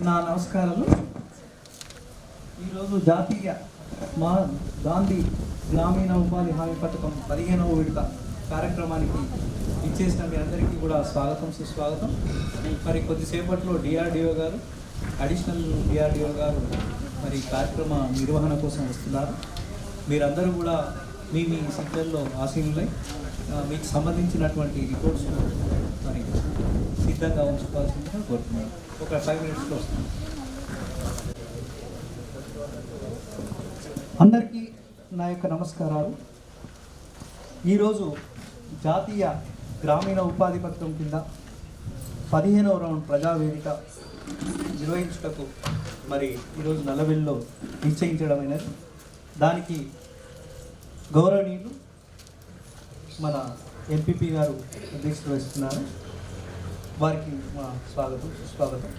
నా నమస్కారాలు. ఈరోజు జాతీయ గాంధీ గ్రామీణ ఉపాధి హామీ పథకం 15వ విడత కార్యక్రమానికి ఇచ్చేసిన మీ అందరికీ కూడా స్వాగతం, సుస్వాగతం. మరి కొద్దిసేపట్లో డిఆర్డిఓ గారు, అడిషనల్ డిఆర్డిఓ గారు మరి కార్యక్రమ నిర్వహణ కోసం వస్తున్నారు. మీరందరూ కూడా మీ సీట్లలో ఆసీనులై మీకు సంబంధించినటువంటి రిపోర్ట్స్ మరి సిద్ధంగా ఉంచుకోవాల్సిందిగా కోరుతున్నాను. ఒక 5 minutesలో వస్తుంది. అందరికీ నా యొక్క నమస్కారాలు. ఈరోజు జాతీయ గ్రామీణ ఉపాధి పథకం కింద 15వ రౌండ్ ప్రజావేదిక నిర్వహించుటకు మరి ఈరోజు నల్లవెల్లిలో నిశ్చయించడమైనది. దానికి గౌరవనీయులు మన ఎంపీపీ గారు అధ్యక్షత వహిస్తున్నారు. వారికి మా స్వాగతం, సుస్వాగతం.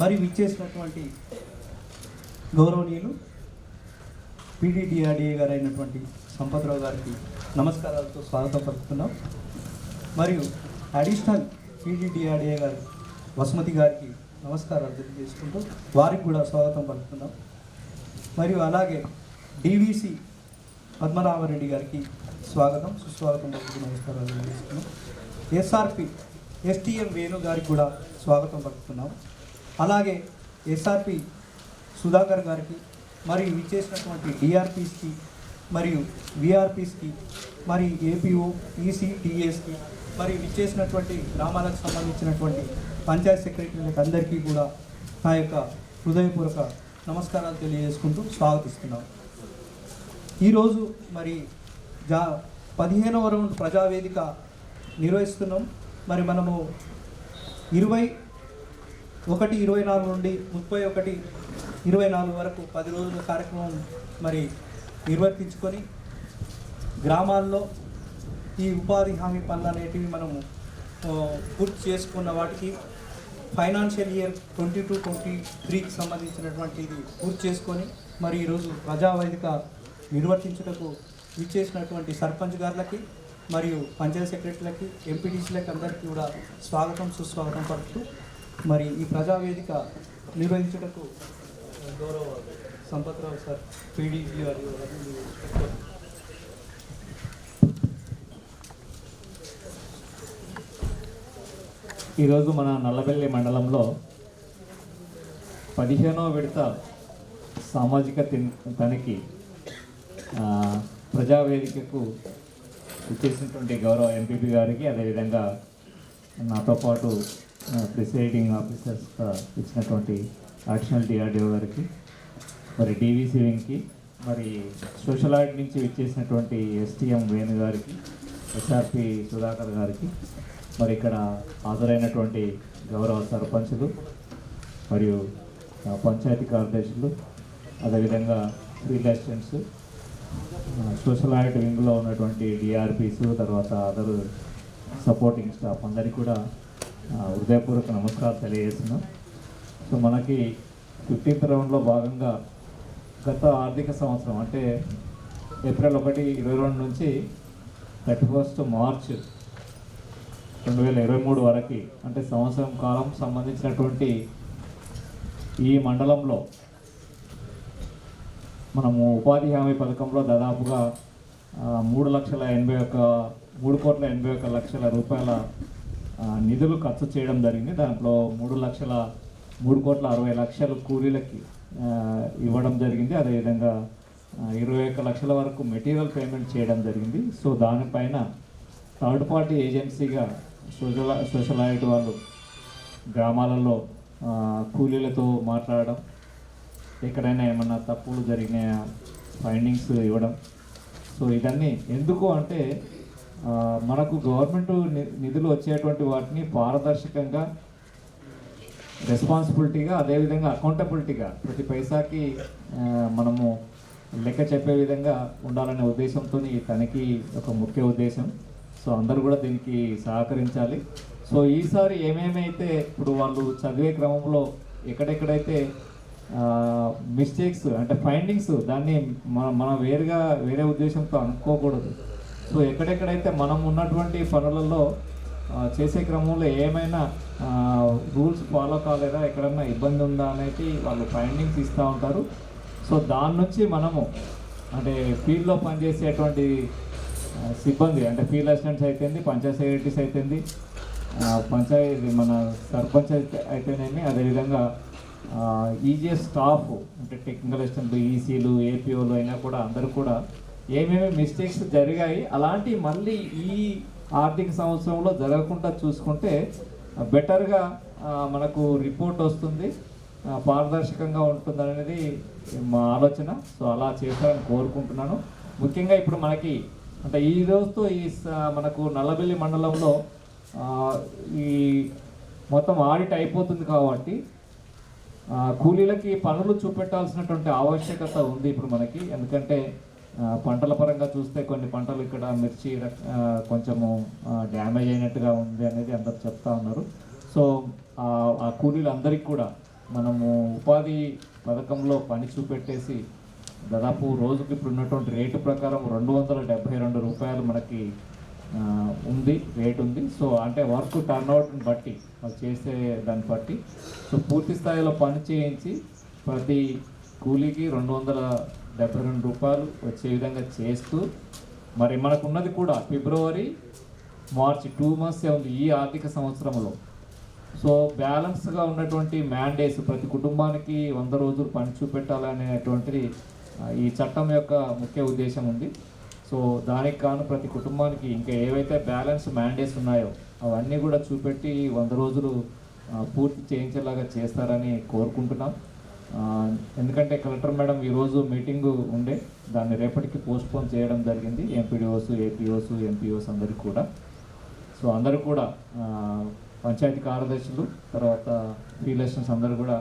మరి విచ్చేసినటువంటి గౌరవనీయులు పీడీడీఆర్డీఏ గారు అయినటువంటి సంపత్రావు గారికి నమస్కారాలతో స్వాగతం పలుకుతున్నాం. మరియు అడిషనల్ పీడీడీఆర్డీఏ గారు వసుమతి గారికి నమస్కారాలు తెలియజేసుకుంటూ వారికి కూడా స్వాగతం పలుకుతున్నాం. మరియు అలాగే డీవీసీ పద్మనాభరెడ్డి గారికి స్వాగతం, సుస్వాగతం పలుకుతూ నమస్కారాలు తెలియజేస్తున్నాం. ఎస్ఆర్పి ఎస్టీఎం వేణు గారికి కూడా స్వాగతం పలుకుతున్నాం. అలాగే ఎస్ఆర్పి సుధాకర్ గారికి, మరియు విచ్చేసినటువంటి డిఆర్పీస్కి మరియు విఆర్పీస్కి, మరి ఏపీఓ, ఈసీ, టీఎస్కి, మరియు విచ్చేసినటువంటి గ్రామాలకు సంబంధించినటువంటి పంచాయత్ సెక్రటరీలకు అందరికీ కూడా నా యొక్క హృదయపూర్వక నమస్కారాలు తెలియజేసుకుంటూ స్వాగతిస్తున్నాం. ఈరోజు మరి 15వ రౌండ్ ప్రజావేదిక నిర్వహిస్తున్నాం. మరి మనము 21-24 నుండి 31-24 వరకు 10 రోజుల కార్యక్రమం మరి నిర్వర్తించుకొని గ్రామాల్లో ఈ ఉపాధి హామీ పనులు అనేటివి మనము పూర్తి చేసుకున్న వాటికి ఫైనాన్షియల్ ఇయర్ 22-23కి సంబంధించినటువంటిది పూర్తి చేసుకొని మరి ఈరోజు ప్రజావేదిక నిర్వర్తించుటకు విచ్చేసినటువంటి సర్పంచ్ గారులకి మరియు పంచాయత్ సెక్రటరీలకి, ఎంపీటీసీలకి అందరికీ కూడా స్వాగతం, సుస్వాగతం పడుతూ మరి ఈ ప్రజావేదిక నిర్వహించుటకు గౌరవ సంపత్రావు సార్ పీడీసీ గారు ఈరోజు మన నల్లబెల్లి మండలంలో 15వ విడత సామాజిక తనిఖీ ప్రజావేదికకు ఇచ్చేసినటువంటి గౌరవ ఎంపీపీ గారికి, అదేవిధంగా నాతో పాటు ప్రిసైడింగ్ ఆఫీసర్స్గా ఇచ్చినటువంటి అడిషనల్ డిఆర్డిఓ గారికి, మరి డీవీసీ వింగ్కి, మరి సోషల్ ఆడిట్ నుంచి ఇచ్చేసినటువంటి ఎస్టీఎం వేణు గారికి, ఎస్ఆర్పి సుధాకర్ గారికి, మరి ఇక్కడ హాజరైనటువంటి గౌరవ సర్పంచులు మరియు పంచాయతీ కార్యదర్శులు, అదేవిధంగా ఫీల్డ్ అసిస్టెంట్స్, సోషల్ ఆడిట్ వింగ్లో ఉన్నటువంటి డిఆర్పీస్, తర్వాత అదర్ సపోర్టింగ్ స్టాఫ్ అందరికీ కూడా హృదయపూర్వక నమస్కారం తెలియజేస్తున్నాం. సో మనకి 15th రౌండ్లో భాగంగా గత ఆర్థిక సంవత్సరం అంటే ఏప్రిల్ 1, 2022 నుంచి 31st March 2023 వరకు, అంటే సంవత్సరం కాలం సంబంధించినటువంటి ఈ మండలంలో మనము ఉపాధి హామీ పథకంలో దాదాపుగా 3,81 లక్షల రూపాయల నిధులు ఖర్చు చేయడం జరిగింది. దాంట్లో 3,60 లక్షలు కూలీలకి ఇవ్వడం జరిగింది. అదేవిధంగా 21 లక్షల వరకు మెటీరియల్ పేమెంట్ చేయడం జరిగింది. సో దానిపైన థర్డ్ పార్టీ ఏజెన్సీగా సోషల్ ఆడిట్ వాళ్ళు గ్రామాలలో కూలీలతో మాట్లాడడం, ఎక్కడైనా ఏమన్నా తప్పులు జరిగిన ఫైండింగ్స్ ఇవ్వడం. సో ఇవన్నీ ఎందుకు అంటే మనకు గవర్నమెంట్ నిధులు వచ్చేటువంటి వాటిని పారదర్శకంగా, రెస్పాన్సిబిలిటీగా, అదేవిధంగా అకౌంటబిలిటీగా ప్రతి పైసాకి మనము లెక్క చెప్పే విధంగా ఉండాలనే ఉద్దేశంతో ఈ తనిఖీ ఒక ముఖ్య ఉద్దేశం. సో అందరూ కూడా దీనికి సహకరించాలి. సో ఈసారి ఏమేమైతే ఇప్పుడు వాళ్ళు చదివే క్రమంలో ఎక్కడెక్కడైతే మిస్టేక్స్ అంటే ఫైండింగ్స్, దాన్ని మనం వేరే ఉద్దేశంతో అనుకోకూడదు. సో ఎక్కడెక్కడైతే మనం ఉన్నటువంటి పనులలో చేసే క్రమంలో ఏమైనా రూల్స్ ఫాలో కాలేదా, ఎక్కడన్నా ఇబ్బంది ఉందా అనేది వాళ్ళు ఫైండింగ్స్ ఇస్తూ ఉంటారు. సో దాని నుంచి మనము అంటే ఫీల్డ్లో పనిచేసేటువంటి సిబ్బంది అంటే ఫీల్డ్ అసిస్టెంట్స్ అయితేంది, పంచాయత్ సెక్రటరీస్ అయితేంది, పంచాయతీ మన సర్పంచ్ అయితేనేమి, అదేవిధంగా ఈజీఎస్ స్టాఫ్ అంటే టెక్నికల్ అసిస్టెంట్లు, ఈసీలు, ఏపీఓలు అయినా కూడా అందరూ కూడా ఏమేమి మిస్టేక్స్ జరిగాయి అలాంటి మళ్ళీ ఈ ఆర్థిక సంవత్సరంలో జరగకుండా చూసుకుంటే బెటర్గా మనకు రిపోర్ట్ వస్తుంది, పారదర్శకంగా ఉంటుంది అనేది మా ఆలోచన. సో అలా చేస్తారని కోరుకుంటున్నాను. ముఖ్యంగా ఇప్పుడు మనకి అంటే ఈ రోజుతో మనకు నల్లబెల్లి మండలంలో ఈ మొత్తం ఆడిట్ అయిపోతుంది కాబట్టి కూలీలకి పనులు చూపెట్టాల్సినటువంటి ఆవశ్యకత ఉంది ఇప్పుడు మనకి. ఎందుకంటే పంటల పరంగా చూస్తే కొన్ని పంటలు ఇక్కడ మిర్చి కొంచెము డ్యామేజ్ అయినట్టుగా ఉంది అనేది అందరు చెప్తా ఉన్నారు. సో ఆ కూలీలందరికీ కూడా మనము ఉపాధి పథకంలో పని చూపెట్టేసి దాదాపు రోజుకి ఇప్పుడు ఉన్నటువంటి రేటు ప్రకారం 272 రూపాయలు మనకి ఉంది, రేట్ ఉంది. సో అంటే వర్క్ టర్న్అవుట్ని బట్టి వాళ్ళు చేసే దాన్ని బట్టి సో పూర్తి స్థాయిలో పని చేయించి ప్రతి కూలీకి 272 రూపాయలు వచ్చే విధంగా చేస్తూ మరి మనకున్నది కూడా ఫిబ్రవరి, మార్చి 2 months ఉంది ఈ ఆర్థిక సంవత్సరంలో. సో బ్యాలెన్స్గా ఉన్నటువంటి మ్యాండేట్స్ ప్రతి కుటుంబానికి 100 రోజులు పని చూపెట్టాలనేటువంటిది ఈ చట్టం యొక్క ముఖ్య ఉద్దేశం ఉంది. సో దానికి కాను ప్రతి కుటుంబానికి ఇంకా ఏవైతే బ్యాలెన్స్ మ్యాండేట్స్ ఉన్నాయో అవన్నీ కూడా చూపెట్టి 100 రోజులు పూర్తి చేయించేలాగా చేస్తారని కోరుకుంటున్నాం. ఎందుకంటే కలెక్టర్ మేడం ఈరోజు మీటింగు ఉండే, దాన్ని రేపటికి పోస్ట్పోన్ చేయడం జరిగింది. ఎంపీడీఓస్, ఏపీఓస్, ఎంపీఓస్ అందరికీ కూడా. సో అందరూ కూడా పంచాయతీ కార్యదర్శులు తర్వాత ఫీల్డ్ అసిస్టెంట్స్ అందరూ కూడా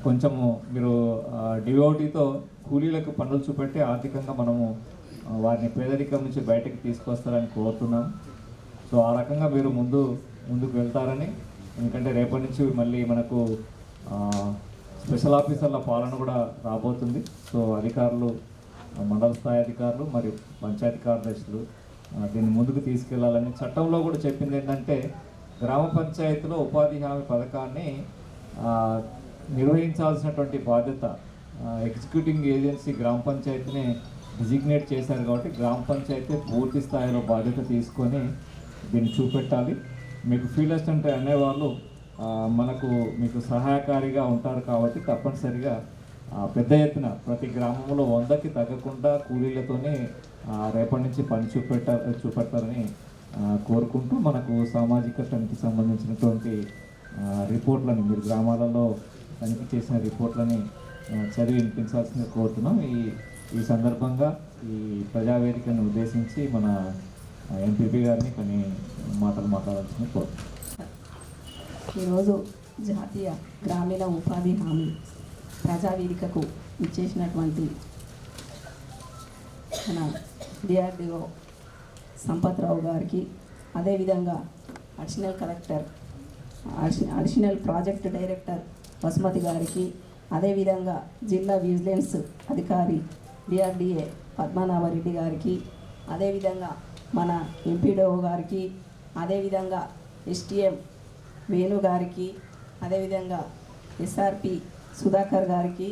కొంచెము మీరు డివోటీతో కూలీలకు పనులు చూపెట్టి ఆర్థికంగా మనము వారిని పేదరికం నుంచి బయటకు తీసుకొస్తారని కోరుతున్నాం. సో ఆ రకంగా మీరు ముందుకు వెళ్తారని, ఎందుకంటే రేపటి నుంచి మళ్ళీ మనకు స్పెషల్ ఆఫీసర్ల పాలన కూడా రాబోతుంది. సో అధికారులు, మండల స్థాయి అధికారులు మరియు పంచాయతీ కార్యదర్శులు దీన్ని ముందుకు తీసుకెళ్లాలని చట్టంలో కూడా చెప్పింది. ఏంటంటే గ్రామ పంచాయతీలో ఉపాధి హామీ పథకాన్ని నిర్వహించాల్సినటువంటి బాధ్యత ఎగ్జిక్యూటింగ్ ఏజెన్సీ గ్రామ పంచాయతీని డిజిగ్నేట్ చేశారు కాబట్టి గ్రామ పంచాయతీ పూర్తి స్థాయిలో బాధ్యత తీసుకొని దీన్ని చూపెట్టాలి. మీకు ఫీల్డ్ అసిస్టెంట్ అనేవాళ్ళు మీకు సహాయకారిగా ఉంటారు కాబట్టి తప్పనిసరిగా పెద్ద ఎత్తున ప్రతి గ్రామంలో 100కి తగ్గకుండా కూలీలతోనే రేపటి నుంచి పని చూపెడతారని కోరుకుంటూ మనకు సామాజిక తనిఖీకి సంబంధించినటువంటి రిపోర్ట్లని మీరు గ్రామాలలో తనిఖీ చేసిన రిపోర్ట్లని చదివి వినిపించాల్సిందిగా కోరుతున్నాం. ఈ సందర్భంగా ఈ ప్రజావేదికను ఉద్దేశించి మన ఎంపీపీ గారిని కొన్ని మాటలు మాట్లాడాల్సింది కోరుతున్నాం. ఈరోజు జాతీయ గ్రామీణ ఉపాధి హామీ ప్రజావేదికకు ఇచ్చేసినటువంటి మన డిఆర్డిఓ సంపత్రావు గారికి, అదేవిధంగా additional collector, additional project director Vasumathi గారికి, అదేవిధంగా జిల్లా విజిలెన్స్ అధికారి డిఆర్డిఏ పద్మనాభరెడ్డి గారికి, అదేవిధంగా మన ఎంపీడీఓ గారికి, అదేవిధంగా ఎస్టీఎం వేణు గారికి, అదేవిధంగా ఎస్ఆర్పి సుధాకర్ గారికి,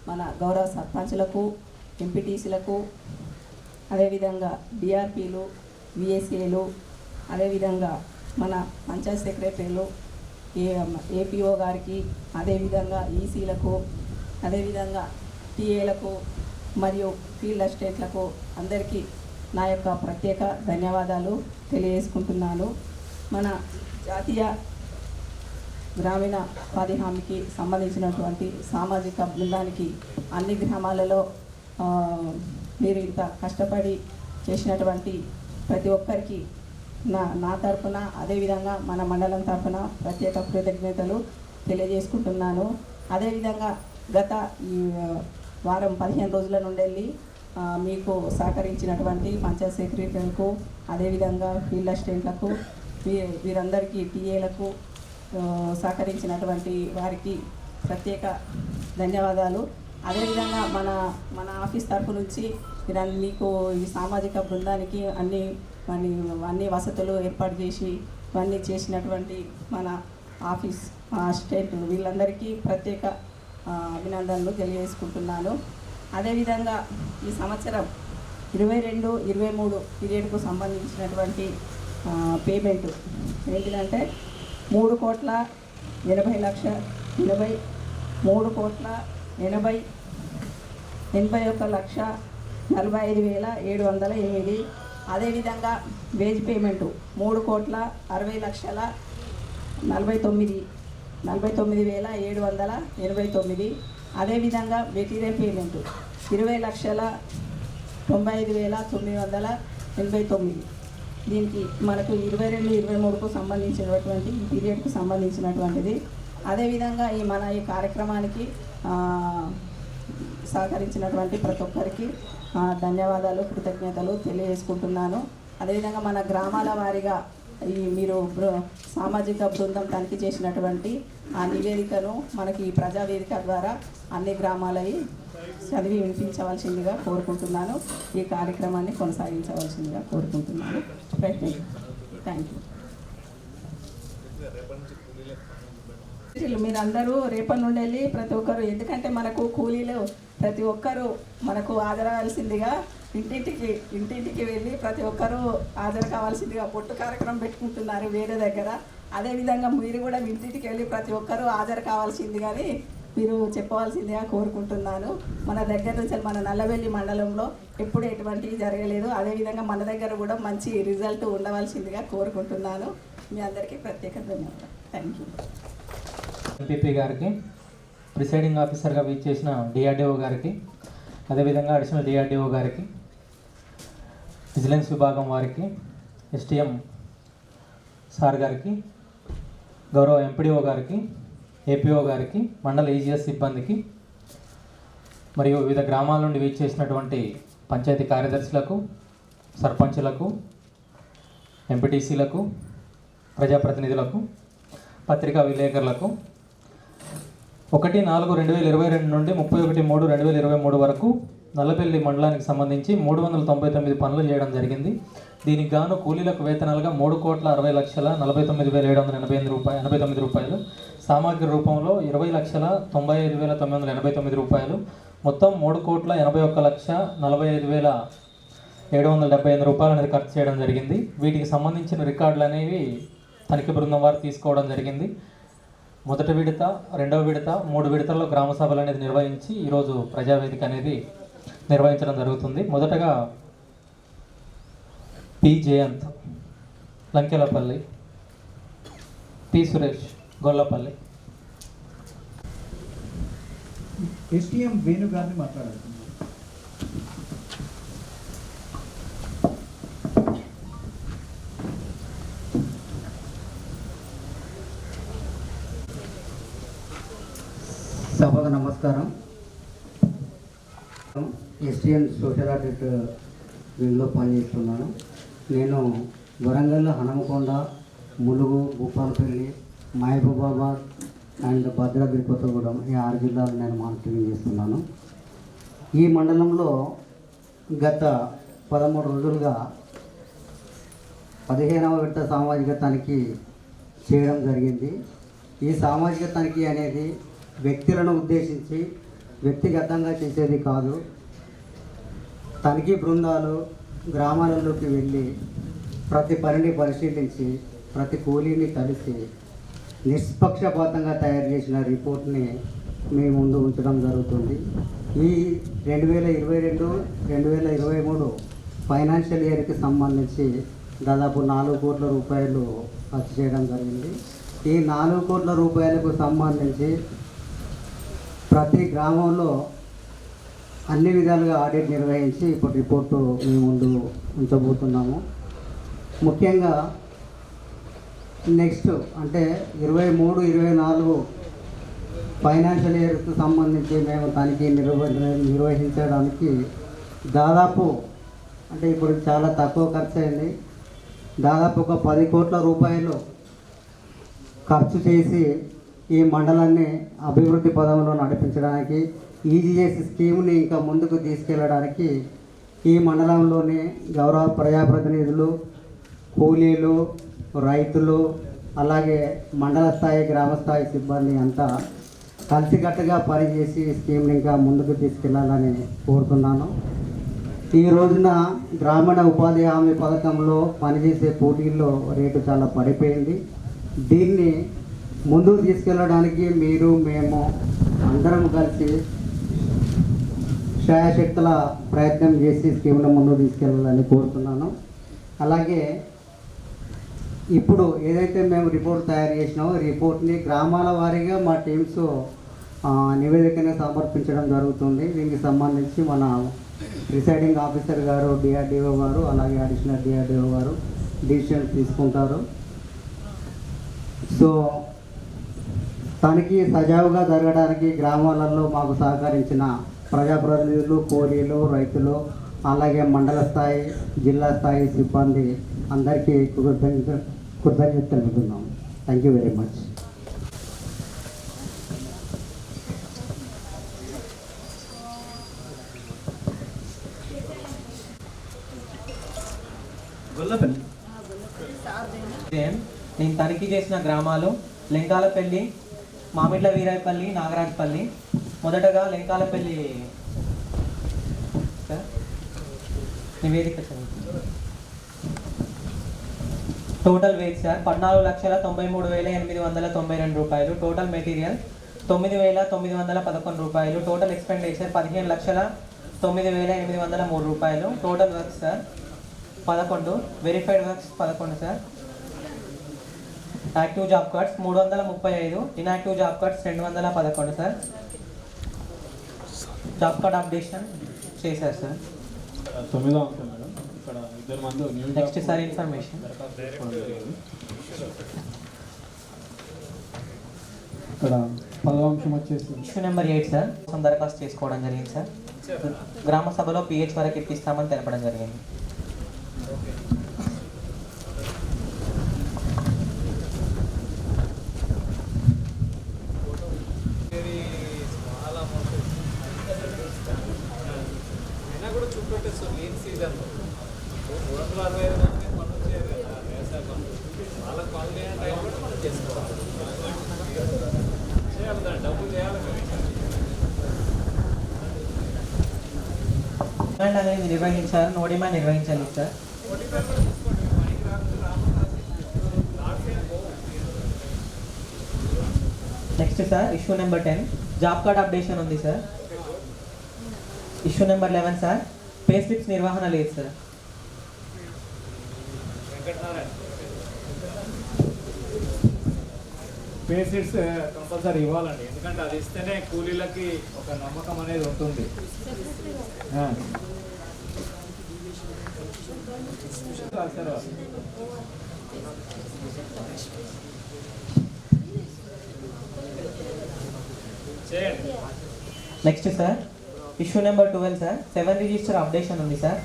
మన గౌరవ సర్పంచ్లకు, ఎంపీటీసీలకు, అదేవిధంగా డిఆర్పీలు, విఎస్ఏలు, అదేవిధంగా మన పంచాయత్ సెక్రటరీలు, ఏపీఓ గారికి, అదేవిధంగా ఈసీలకు, అదేవిధంగా టీఏలకు మరియు ఫీల్డ్ అసిస్టెంట్లకు అందరికీ నా యొక్క ప్రత్యేక ధన్యవాదాలు తెలియజేసుకుంటున్నాను. మన జాతీయ గ్రామీణ ఉపాధి హామీకి సంబంధించినటువంటి సామాజిక బృందానికి అన్ని గ్రామాలలో మీరు ఇంత కష్టపడి చేసినటువంటి ప్రతి ఒక్కరికి నా తరఫున, అదేవిధంగా మన మండలం తరఫున ప్రత్యేక కృతజ్ఞతలు తెలియజేసుకుంటున్నాను. అదేవిధంగా గత ఈ వారం 15 రోజుల నుండి వెళ్ళి మీకు సహకరించినటువంటి పంచాయత్ సెక్రటరీలకు, అదేవిధంగా ఫీల్డ్ అసిస్టెంట్లకు, వీరందరికీ టీఏలకు సహకరించినటువంటి వారికి ప్రత్యేక ధన్యవాదాలు. అదేవిధంగా మన ఆఫీస్ తరఫు నుంచి మీకు ఈ సామాజిక బృందానికి అన్ని మరి అన్ని వసతులు ఏర్పాటు చేసి ఇవన్నీ చేసినటువంటి మన ఆఫీస్ అసిస్టెంట్ వీళ్ళందరికీ ప్రత్యేక అభినందనలు తెలియజేసుకుంటున్నాను. అదేవిధంగా ఈ సంవత్సరం 22-23 పీరియడ్కు సంబంధించినటువంటి పేమెంట్ ఏంటిదంటే 3,80,81,45,708. అదేవిధంగా వేజ్ పేమెంటు 3,49,789. అదేవిధంగా మెటీరియల్ పేమెంటు 20,95,989. దీనికి మనకు 22-23కు సంబంధించినటువంటి ఈ పీరియడ్కు సంబంధించినటువంటిది. అదేవిధంగా ఈ కార్యక్రమానికి సహకరించినటువంటి ప్రతి ఒక్కరికి ధన్యవాదాలు, కృతజ్ఞతలు తెలియజేసుకుంటున్నాను. అదేవిధంగా మన గ్రామాల వారీగా మీరు సామాజిక బృందం తనిఖీ చేసినటువంటి ఆ నివేదికను మనకి ఈ ప్రజావేదిక ద్వారా అన్ని గ్రామాలవి చదివి వినిపించవలసిందిగా కోరుకుంటున్నాను. ఈ కార్యక్రమాన్ని కొనసాగించవలసిందిగా కోరుకుంటున్నాను. Thank you. మీరందరూ రేపటి నుండి వెళ్ళి ప్రతి ఒక్కరు, ఎందుకంటే మనకు కూలీలు ప్రతి ఒక్కరూ మనకు హాజరవలసిందిగా ఇంటింటికి వెళ్ళి ప్రతి ఒక్కరూ హాజరు కావాల్సిందిగా పొట్టు కార్యక్రమం పెట్టుకుంటున్నారు వేరే దగ్గర. అదేవిధంగా మీరు కూడా ఇంటింటికి వెళ్ళి ప్రతి ఒక్కరూ హాజరు కావాల్సిందిగాని మీరు చెప్పవలసిందిగా కోరుకుంటున్నాను. మన దగ్గర నుంచి మన నల్లవెల్లి మండలంలో ఎప్పుడు ఎటువంటివి జరగలేదు. అదేవిధంగా మన దగ్గర కూడా మంచి రిజల్ట్ ఉండవలసిందిగా కోరుకుంటున్నాను. మీ అందరికీ ప్రత్యేక ధన్యవాదాలు. Thank you. ఎంపీపీ గారికి, ప్రిసైడింగ్ ఆఫీసర్గా విచ్చేసిన డిఆర్డిఓ గారికి, అదేవిధంగా అడిషనల్ డిఆర్డిఓ గారికి, విజిలెన్స్ విభాగం వారికి, ఎస్టీఎం సార్ గారికి, గౌరవ ఎంపీడీఓ గారికి, ఏపీఓ గారికి, మండల ఈజీఎస్ సిబ్బందికి, మరియు వివిధ గ్రామాల నుండి విచ్చేసినటువంటి పంచాయతీ కార్యదర్శులకు, సర్పంచులకు, ఎంపీటీసీలకు, ప్రజాప్రతినిధులకు, పత్రికా విలేకరులకు 1/4/2022 నుండి 31/3/2023 వరకు నల్లబెల్లి మండలానికి సంబంధించి 399 పనులు చేయడం జరిగింది. దీనికి గాను కూలీలకు వేతనాలుగా 3,60,49,789 రూపాయలు, సామాగ్రి రూపంలో 20,95,989 రూపాయలు, మొత్తం 3,81,45,775 రూపాయలు అనేది ఖర్చు చేయడం జరిగింది. వీటికి సంబంధించిన రికార్డులు అనేవి తనిఖీ బృందం వారు తీసుకోవడం జరిగింది. మొదటి విడత, రెండవ విడత, 3 విడతల్లో గ్రామ సభలు అనేది నిర్వహించి ఈరోజు ప్రజావేదిక అనేది నిర్వహించడం జరుగుతుంది. మొదటగా P Jayanth Lankelapalli, P Suresh Gollapalli. STM Venu గారిని మాట్లాడుతున్నారు. సభకు నమస్కారం. ఎస్టీఎన్ సోషల్ ఆడిట్ వింగ్లో పనిచేస్తున్నాను. నేను వరంగల్, హనుమకొండ, ములుగు, భూపాలపల్లి, మహబూబాబాద్ అండ్ భద్రాద్రి కొత్తగూడెం ఈ 6 జిల్లాలు నేను మానిటరింగ్ చేస్తున్నాను. ఈ మండలంలో గత 13 రోజులుగా 15వ విడత సామాజిక తనిఖీ చేయడం జరిగింది. ఈ సామాజిక తనిఖీ అనేది వ్యక్తులను ఉద్దేశించి వ్యక్తిగతంగా చేసేది కాదు. తనిఖీ బృందాలు గ్రామాలలోకి వెళ్ళి ప్రతి పనిని పరిశీలించి ప్రతి కూలీని కలిసి నిష్పక్షపాతంగా తయారు చేసిన రిపోర్ట్ని మీ ముందు ఉంచడం జరుగుతుంది. ఈ 2022-2023 ఫైనాన్షియల్ ఇయర్కి సంబంధించి దాదాపు 4 కోట్ల రూపాయలు ఖర్చు చేయడం జరిగింది. ఈ 4 కోట్ల రూపాయలకు సంబంధించి ప్రతి గ్రామంలో అన్ని విధాలుగా ఆడిట్ నిర్వహించి ఇప్పుడు రిపోర్టు మీ ముందు ఉంచబోతున్నాము. ముఖ్యంగా నెక్స్ట్ అంటే 23-24 ఫైనాన్షియల్ ఇయర్కు సంబంధించి మేము తనిఖీ నిర్వహించడానికి దాదాపు అంటే ఇప్పుడు చాలా తక్కువ ఖర్చు అయింది. దాదాపు ఒక 10 కోట్ల రూపాయలు ఖర్చు చేసి ఈ మండలాన్ని అభివృద్ధి పదంలో నడిపించడానికి, ఈజీఎస్ స్కీమ్ని ఇంకా ముందుకు తీసుకెళ్ళడానికి ఈ మండలంలోని గౌరవ ప్రజాప్రతినిధులు, కూలీలు, రైతులు, అలాగే మండల స్థాయి, గ్రామ స్థాయి సిబ్బంది అంతా కలిసికట్టుగా పనిచేసి ఈ స్కీమ్ని ఇంకా ముందుకు తీసుకెళ్లాలని కోరుతున్నాను. ఈ రోజున గ్రామీణ ఉపాధి హామీ పథకంలో పనిచేసే కూలీల్లో రేటు చాలా పడిపోయింది. దీన్ని ముందుకు తీసుకెళ్ళడానికి మీరు, మేము అందరం కలిసి శాయశక్తుల ప్రయత్నం చేసి స్కీమ్ను ముందుకు తీసుకెళ్ళాలని కోరుతున్నాను. అలాగే ఇప్పుడు ఏదైతే మేము రిపోర్ట్ తయారు చేసినామో రిపోర్ట్ని గ్రామాల వారీగా మా టీమ్స్ నివేదికని సమర్పించడం జరుగుతుంది. దీనికి సంబంధించి మన ప్రిసైడింగ్ ఆఫీసర్ గారు, డిఆర్డిఓ గారు, అలాగే అడిషనల్ డిఆర్డిఓ గారు డిసిషన్స్ తీసుకుంటారు. సో తనిఖీ సజావుగా జరగడానికి గ్రామాలలో మాకు సహకరించిన ప్రజాప్రతినిధులు, కూలీలు, రైతులు, అలాగే మండల స్థాయి, జిల్లా స్థాయి సిబ్బంది అందరికీ కృతజ్ఞతలు తెలుపుతున్నాం. Thank you very much. నేను తనిఖీ చేసిన గ్రామాలు లెంకాలపల్లి, మామిడ్ల వీరాయపల్లి, నాగరాజపల్లి. మొదటగా లెంకాలపల్లి నివేదిక టోటల్ వెయిట్ సార్ 14,93,892 రూపాయలు. టోటల్ మెటీరియల్ 9,911 రూపాయలు. టోటల్ ఎక్స్పెండిచర్ 15,09,803 రూపాయలు. Total work sir 11. Verified works 11 sir. Active job cards 335, inactive job cards 211 sir. Job card updation చేశారు సార్. 9వ అంశం మేడం, ఇక్కడ 2 మంది నెక్స్ట్ సార్ ఇన్ఫర్మేషన్ ఇక్కడ 10వ అంశం వచ్చేసి ఇష్యూ నెంబర్ 8 సార్. దరఖాస్తు చేసుకోవడం జరిగింది సార్. గ్రామ సభలో పిహెచ్ వరకు ఇప్పిస్తామని తెలపడం జరిగింది. డిమాండ్ అనేది నిర్వహించారు, నో డిమాండ్ నిర్వహించాలి sir. Next sir issue number 10 job card updation ఉంది sir. Issue number 11 sir pay slips నిర్వహణ లేదు సార్. పే స్లిప్స్ కంపల్సరీ ఇవ్వాలండి, ఎందుకంటే అది ఇస్తేనే కూలీలకి ఒక నమ్మకం అనేది ఉంటుంది. Next sir issue number 12 sir 7 register updation ఉంది సార్.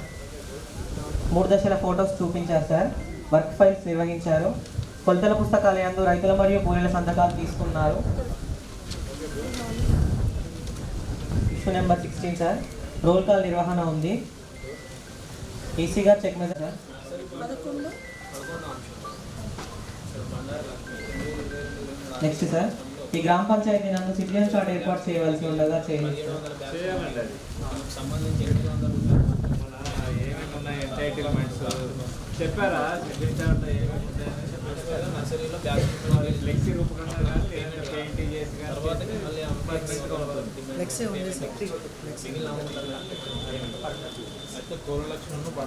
3 దశల ఫొటోస్ చూపించారు సార్. వర్క్ ఫైల్స్ నిర్వహించారు. కొలతల పుస్తకాల యందు రైతుల మరియు కూలీల సంతకాలు తీసుకున్నారు. Issue number 16 sir roll call నిర్వహణ ఉంది. ఈసీ గారు చెక్ మీద సార్. నెక్స్ట్ సార్ ఈ గ్రామ పంచాయతీ నందు సిటిజన్ చార్ట్ ఏర్పాటు చేయవలసి ఉండగా చేయాలండి. చెప్పారా నర్సరీలో ఫ్లెక్సీ రూపకంగా పెయింటింగ్ చేసి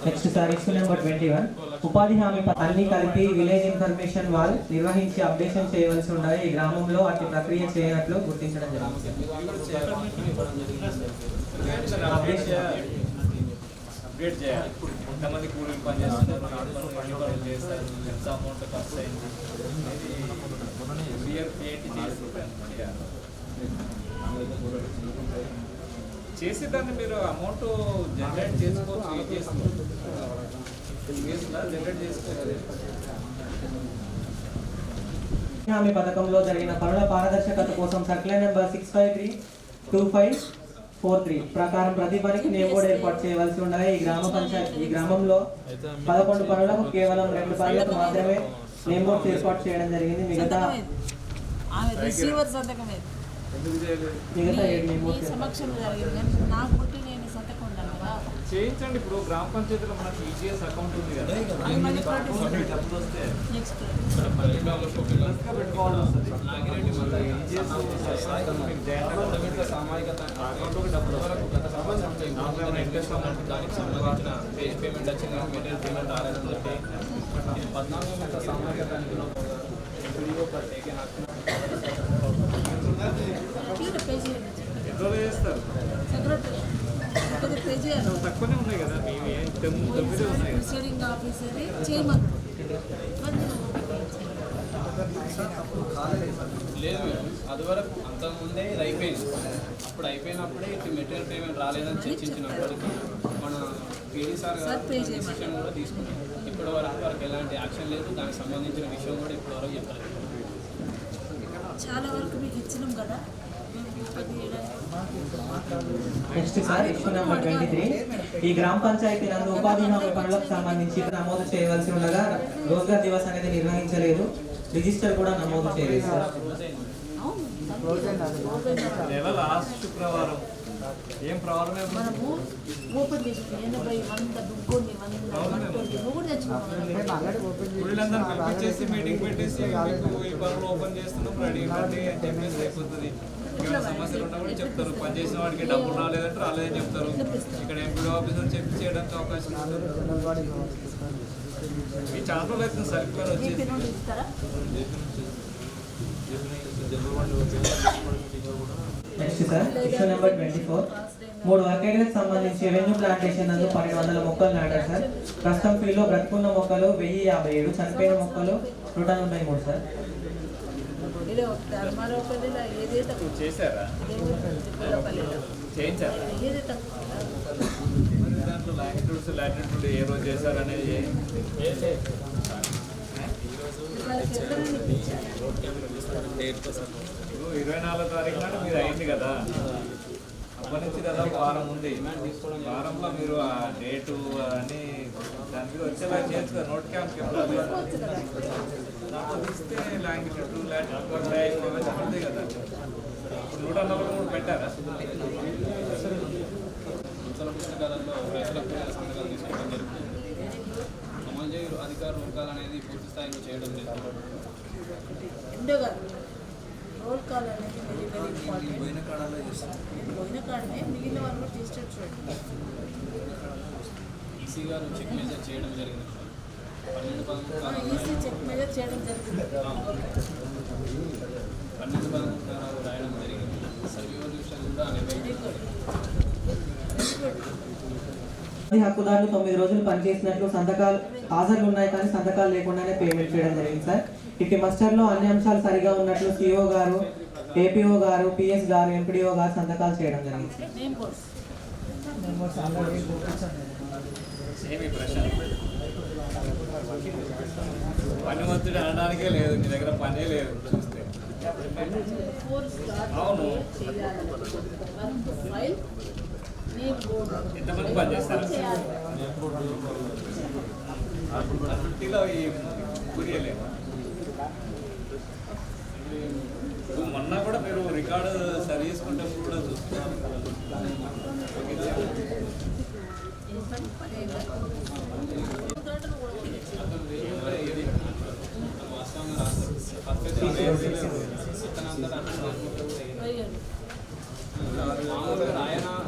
నెక్స్ట్ సార్ ఇష్యూ నెంబర్ 21 ఉపాధి హామీ అన్ని కలిపి విలేజ్ ఇన్ఫర్మేషన్ వాల్ నిర్వహించి అప్డేషన్ చేయవలసి ఉండగా ఈ గ్రామంలో అట్టి ప్రక్రియ చేయనట్లు గుర్తించడం జరిగింది. అప్డేట్ చేయాలి. ఎంతమంది కూలీలు పనిచేస్తున్నారు, పని పనులు చేస్తారు, ఎంత అమౌంట్ ఖర్చు అయింది, చేసి దాన్ని మీరు అమౌంట్ జనరేట్ చేసుకోవచ్చు. జనరేట్ చేసుకోవచ్చు. హామీ పథకంలో జరిగిన పనుల పారదర్శకత కోసం సర్క్యులర్ నెంబర్ 65325 4.3 ప్రకారం ప్రతి పనికి నేమ్ బోర్డు ఏర్పాటు చేయవలసి ఉండగా ఈ గ్రామంలో 11 పనులకు కేవలం 2 పనులకు మాత్రమే నేమ్ బోర్డ్స్ ఏర్పాటు చేయడం జరిగింది. మిగతా ఆమె రిసీవర్ సంతకమే మిగతా 7 నేమ్ ఈ బోర్డ్స్ సమక్షంలో జరిగింది కానీ నాకు పుట్టి నేను సంతకం ఉండాలి కదా. చేయించండి. ఇప్పుడు గ్రామ పంచాయతీలో మనకి ఈజీఎస్ అకౌంట్ ఉంది కదా, అది మళ్ళీ డబ్బులు వస్తే నెక్స్ట్ పెట్టుకోవాల్సి వస్తుంది. సామాజిక అకౌంట్ డబ్బులు వరకు గత సంవత్సరం ఇంట్రెస్ట్ అమౌంట్ దానికి సంబంధించిన పేమెంట్ వచ్చింది, మెటీరియల్ పేమెంట్ రాలేదని చెప్పి 14 సామాజిక తనిఖీలో పే చేయండి ఎన్నో చేస్తారు. సెక్రటరీ పే చేయాలి. తక్కువనే ఉన్నాయి కదా, మేము 9 ఉన్నాయి. ప్రిసైడింగ్ ఆఫీసర్ చేయమని లేదు అది వరకు అంతకుముందే ఇది అయిపోయింది. అప్పుడు అయిపోయినప్పుడే ఇటు మెటీరియల్ పేమెంట్ రాలేదని చర్చించినప్పటికీ మన పీడీ సార్ డిసిషన్ కూడా తీసుకున్నాం. ఇప్పటి వరకు ఎలాంటి యాక్షన్ లేదు, దానికి సంబంధించిన విషయం కూడా ఇప్పటి వరకు చెప్పలేదు. చాలా వరకు మీకు ఇచ్చినాం కదా. నెక్స్ట్ సార్ ఇష్యూ నెంబర్ 23 ఈ గ్రామ పంచాయతీ నందు ఉపాధి హామీ పనులకు సంబంధించి నమోదు చేయవలసి ఉండగా రోజ్గార్ దివస్ అనేది నిర్వహించలేదు, రిజిస్టర్ కూడా నమోదు చేయలేదు సార్. నెల లాస్ట్ శుక్రవారం ఏం ప్రాబ్లం మనము ఓపెన్ చేసి 80 100 దుగ్గుంది 100 నువ్వు కూడా వీళ్ళందరూ పిలిపించేసి మీటింగ్ పెట్టేసి మీకు ఈ పనులు ఓపెన్ చేస్తున్నాం రెడీ ఇవ్వండి అని చెప్పేసి అయిపోతుంది. ఏమైనా సమస్యలు ఉన్నా కూడా చెప్తారు, పని చేసిన వాడికి డబ్బులు రాలేదంటే రాలేదని చెప్తారు. ఇక్కడ ఎంపీ ఆఫీసర్ చెప్పి చేయడానికి అవకాశం ఉంటుంది. ఈ చాలా రోజులు అవుతుంది సర్క్యులర్ వచ్చేసి. నెక్స్ట్ సార్ ఇష్యూ నెంబర్ 24 3 వర్కేడ్లకు సంబంధించి రెవెన్యూ ప్లాంటేషన్ నందు 1200 మొక్కలు నాటారు సార్. ప్రస్తుతం ఫీల్డ్లో బ్రతుకున్న మొక్కలు 1057, చనిపోయిన మొక్కలు 193 సార్. చేశారా చేయించారా దాంట్లో లాంగిట్యూడ్స్ లాటిట్యూడ్ ఏ రోజు చేశారనేది 24వ తారీఖు నాడు మీరు అయింది కదా, అప్పటి నుంచి కదా వారం ఉంది. వారంలో మీరు ఆ డేటు అని దాని మీద వచ్చేలా చేయొచ్చు కదా. నోట్ క్యాంప్ ఇస్తే లాంగిట్యూడ్ లాటిట్యూడ్ పడతాయి కదా. 143 పెట్టారా? మున్సిపల్ పుస్తకాలలో రైతులకు సంతకాలు తీసుకోవడం జరుగుతుంది. అమలు చేయు అధికార వర్గాలు అనేది పూర్తి స్థాయిలో చేయడం లేదు. రోల్ కాల్ అనేది వెరీ వెరీ ఇంపార్టెంట్. పోయిన కాడనే మిగిలిన వాళ్ళు రిజిస్టర్ చూడండి. ఈసీ గారు చెక్ మెజర్ చేయడం జరిగింది. 12 ఈసీ చెక్ మెజర్ చేయడం జరిగింది. 12 రాయడం జరిగింది. సర్వ్యూషన్ కూడా హక్కుదారులు 9 రోజులు పనిచేసినట్లు సంతకాలు హాజరులు ఉన్నాయి కానీ సంతకాలు లేకుండానే పేమెంట్ చేయడం జరిగింది సార్. ఇటు మస్టర్లో అన్ని అంశాలు సరిగా ఉన్నట్లు సిఓ గారు, ఏపీఓ గారు, పిఎస్ గారు, ఎంపీడీఓ గారు సంతకాలు చేయడం జరిగింది. పని ఒత్తిడి అనడానికే లేదు, మీ దగ్గర పనే లేదు చూస్తే. అవును, ఎంతమంది పని చేస్తారు? ఫిఫ్టీలో ఈ కురియలేదు. మొన్న కూడా మీరు రికార్డు సరి చేసుకుంటప్పుడు కూడా చూస్తున్నారు.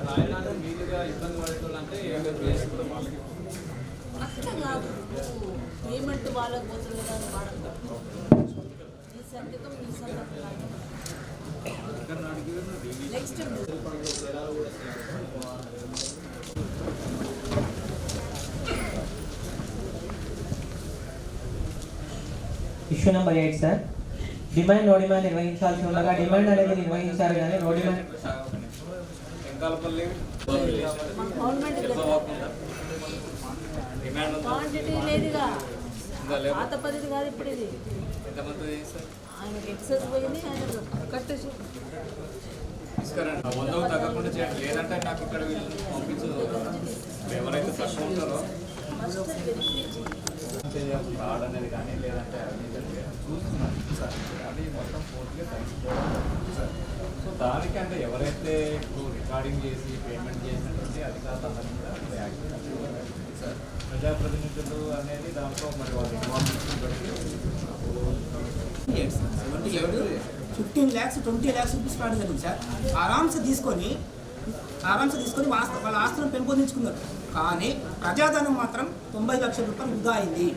రాయడానికి వీలుగా ఇబ్బంది పడేటోళ్ళంటే కూడా వాళ్ళకి అట్లా కాదు, పేమెంట్ వాళ్ళకి పోతుంది కానీ వాడక ఈ సంతకం ఈ సంతకం next issue number 8 sir demand no demand నిర్వహించాల్సి ఉండగా డిమాండ్ అనేది నిర్వహించారు కానీ నో డిమాండ్ క్వాంటిటీ లేదుగా, పాత పద్ధతి కాదు ఇప్పుడు ఇది. ఆయనకి ఎక్సెస్ పోయింది, ఆయన కట్టేసి తీసుకురండి, 100 తగ్గకుండా చేయండి. లేదంటే నాకు ఇక్కడ వీళ్ళు పంపించదు. ఎవరైతే తక్కువ ఉంటారో ఫ్రాడ్ అనేది కానీ లేదంటే చూస్తున్నాను సార్, అది మొత్తం పూర్తిగా తగ్గిపోవడం సార్. సో దానికి అంటే ఎవరైతే ఇప్పుడు రికార్డింగ్ చేసి పేమెంట్ చేసినటువంటి అధికారులందరూ కూడా యాక్టివ్ సార్. ప్రజాప్రతినిధులు అనేది దాంట్లో మరి వాళ్ళు ఇన్వాల్వ్మెంట్ బట్టి 15 lakhs 20 lakhs రూపీస్ ఫ్రాడ్ జరిగింది సార్. ఆరామ్స్ తీసుకొని వాళ్ళ ఆస్తులను పెంపొందించుకున్నారు. కానీ ప్రజాధనం మాత్రం 90 లక్షల రూపాయలు వృధా అయింది.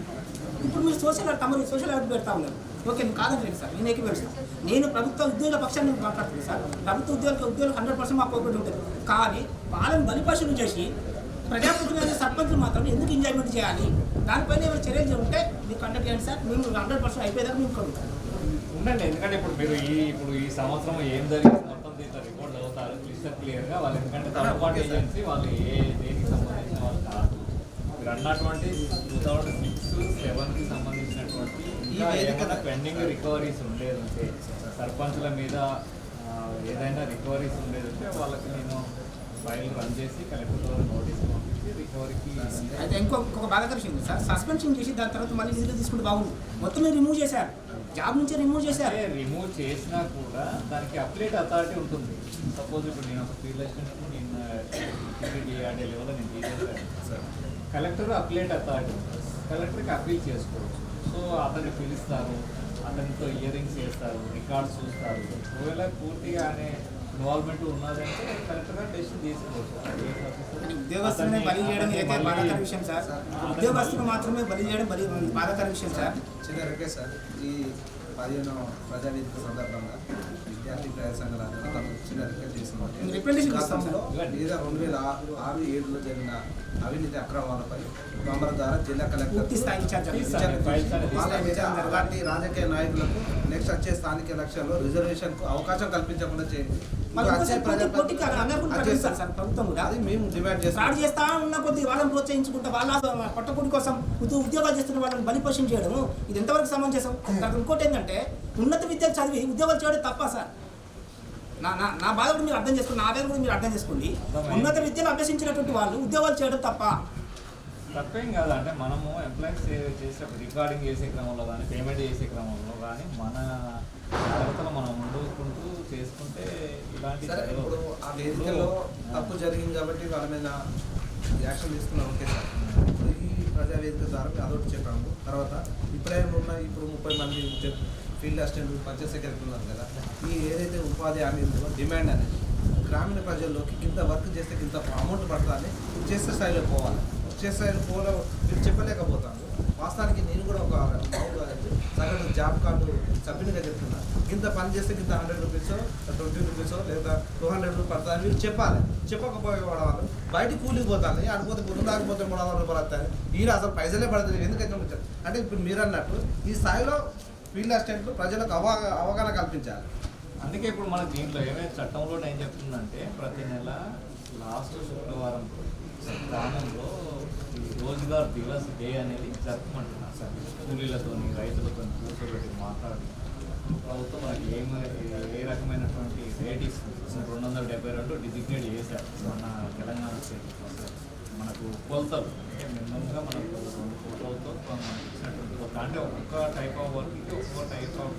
ఇప్పుడు మీరు సోషల్ యాక్ట్ పెడతా ఉన్నారు. ఓకే, నేను కాదని సార్, నేను ఏకీభవిస్తాను. నేను ప్రభుత్వ ఉద్యోగుల పక్షాన్ని మాట్లాడుతున్నాను సార్. ప్రభుత్వ ఉద్యోగులు 100% మా కోఆపరేట్ ఉంటుంది. కానీ వాళ్ళని బలిపశులు చేసి ప్రజాప్రతినిధులు సర్పంచులు మాత్రం ఎందుకు ఎంజాయ్మెంట్ చేయాలి? దానిపైన ఏమైనా చర్యలు ఉంటే మీరు కండక్ట్ చేయండి సార్. మేము 100% అయిపోయేదాకా మేము కలుగుతాం ఉండండి. ఎందుకంటే ఇప్పుడు మీరు ఈ సంవత్సరం ఏం జరిగింది మొత్తం దీంట్లో రికార్డ్ చదువుతారు క్లియర్గా వాళ్ళు. ఎందుకంటే థర్డ్ పార్టీ ఏజెన్సీ వాళ్ళు దేనికి సంబంధించిన వాళ్ళు కాదు. మీరు అన్నటువంటి 2006, 2007కి సంబంధించినటువంటి ఏమైనా పెండింగ్ రికవరీస్ ఉండేదంటే సర్పంచుల మీద ఏదైనా రికవరీస్ ఉండేదంటే వాళ్ళకి నేను ఫైల్ రన్ చేసి కలెక్టర్ నోటీస్ పంపించి రికవరీకి. అయితే ఇంకొక బాధాకర విషయం సార్, సస్పెన్షన్ చేసి దాని తర్వాత మళ్ళీ నిధులు తీసుకుంటే బాగుంది. మొత్తం మీరు రిమూవ్ చేశారు, జాబ్ నుంచి రిమూవ్ చేశారు. రిమూవ్ చేసినా కూడా దానికి అప్లేట్ అథారిటీ ఉంటుంది. సపోజ్ ఇప్పుడు నేను ఒక ఫీల్డ్ అసిస్టెంట్ నేను డిఆర్డీ లెవెల్లో నేను తీసేసాను. కలెక్టర్ అప్లేట్ అథారిటీ, కలెక్టర్కి అప్పీల్ చేసుకోవచ్చు. సో అతన్ని పిలుస్తారు, అతనితో ఇయరింగ్స్ చేస్తారు, రికార్డ్స్ చూస్తారు. ఒకవేళ పూర్తిగా అనే ఇన్వాల్వ్మెంట్ ఉన్నదంటే కరెక్ట్గా డెసిషన్ తీసుకోవచ్చు. ఉద్యోగస్తులనే బలి చేయడం అయితే బాధాకర విషయం సార్. ఉద్యోగస్తులు మాత్రమే బలి చేయడం బాధాకర విషయం సార్. చివరికే సార్, ఈ 15వ ప్రజావేదిక సందర్భంగా విద్యార్థి ప్రజా సంఘాల చిన్న రిక్వెస్ట్ చేస్తున్నాం. గతంలో లేదా 2006-2007లో జరిగిన అవినీతి అక్రమాలపై తొందర ద్వారా జిల్లా కలెక్టర్ అలాంటి రాజకీయ నాయకులకు నెక్స్ట్ వచ్చే స్థానిక ఎలక్షన్లో రిజర్వేషన్కు అవకాశం కల్పించకుండా చేయండి. అది మేము డిమాండ్ చేస్తా ఉన్న కొద్ది వాళ్ళని ప్రోత్సహించుకుంటే వాళ్ళ పట్టకూడి కోసం ఉద్యోగాలు చేస్తున్న వాళ్ళని బలిపోషణ చేయడము ఇది ఎంతవరకు సమంజసం? ఇంకోటి ఏంటంటే ఉన్నత విద్యలు చదివి ఉద్యోగాలు చేయడం తప్ప సార్. నా బాధ కూడా మీరు అర్థం చేసుకోండి, నా బాధ కూడా మీరు అర్థం చేసుకోండి. ఉన్నత విద్యను అభ్యసించినటువంటి వాళ్ళు ఉద్యోగాలు చేయడం తప్పేం కాదు. అంటే మనము ఎంప్లాయీస్ చేసేటప్పుడు రికార్డింగ్ చేసే క్రమంలో కానీ పేమెంట్ చేసే క్రమంలో కానీ మన జాగ్రత్తలు మనం ముందుకుంటూ చేసుకుంటే ఇలాంటి ఇప్పుడు ఆ వేదికలో తప్పు జరిగింది కాబట్టి వాళ్ళ మీద యాక్షన్ తీసుకున్నాం. ఓకే సార్, ఇప్పుడు ఈ ప్రజావేదిక ద్వారా అదొకటి చెప్పాము. తర్వాత ఇప్పుడు 30 మంది ఫీల్డ్ అసిస్టెంట్ పంచాయత్ సెక్రటరీ ఉన్నారు కదా, ఈ ఏదైతే ఉపాధి హామీ ఉందో డిమాండ్ అనేది గ్రామీణ ప్రజల్లోకి ఇంత వర్క్ చేస్తే ఇంత అమౌంట్ పడుతుంది చేసే స్థాయిలో పోవాలి. చేసే స్థాయిలో మీరు చెప్పలేకపోతాను. వాస్తవానికి నేను కూడా ఒక సగటు జాబ్ కార్డు సభ్యునిగా చెప్తున్నా. ఇంత పని చేస్తే ఇంత 100 రూపీసో 20 రూపీసో లేదా 200 రూపీస్ పడుతుంది మీరు చెప్పాలి. చెప్పకపోయే వాళ్ళు బయట కూలికి పోతాను, ఆడిపోతే పొద్దున్న ఆగిపోతే 300 రూపాయలు వస్తాయి. ఈయన అసలు పైసలే పడుతుంది. ఎందుకైతే అంటే ఇప్పుడు మీరు అన్నట్టు ఈ స్థాయిలో ఫీల్డ్ అసిస్టెంట్లు ప్రజలకు అవగాహన కల్పించాలి. అందుకే ఇప్పుడు మన దీంట్లో ఏమైనా చట్టంలో ఏం చెప్తుందంటే ప్రతి నెల లాస్ట్ శుక్రవారం గ్రామంలో రోజ్గార్ దివస్ డే అనేది జరుపుకుంటున్నారు సార్. కూలీలతో రైతులతో కూర్చోబెట్టి మాట్లాడి ప్రభుత్వం మనకి ఏ రకమైనటువంటి రేట్ ఇస్తుంది 272 డిజిగ్నేట్ చేశారు మన తెలంగాణ స్టేట్. మనకు కొలతలు అంటే మినిమంగా మనకు 2 ఫోటోలతో మనకి ఇచ్చినటువంటి అంటే ఒక్కొక్క టైప్ ఆఫ్ వర్క్కి ఒక్కొక్క టైప్ ఆఫ్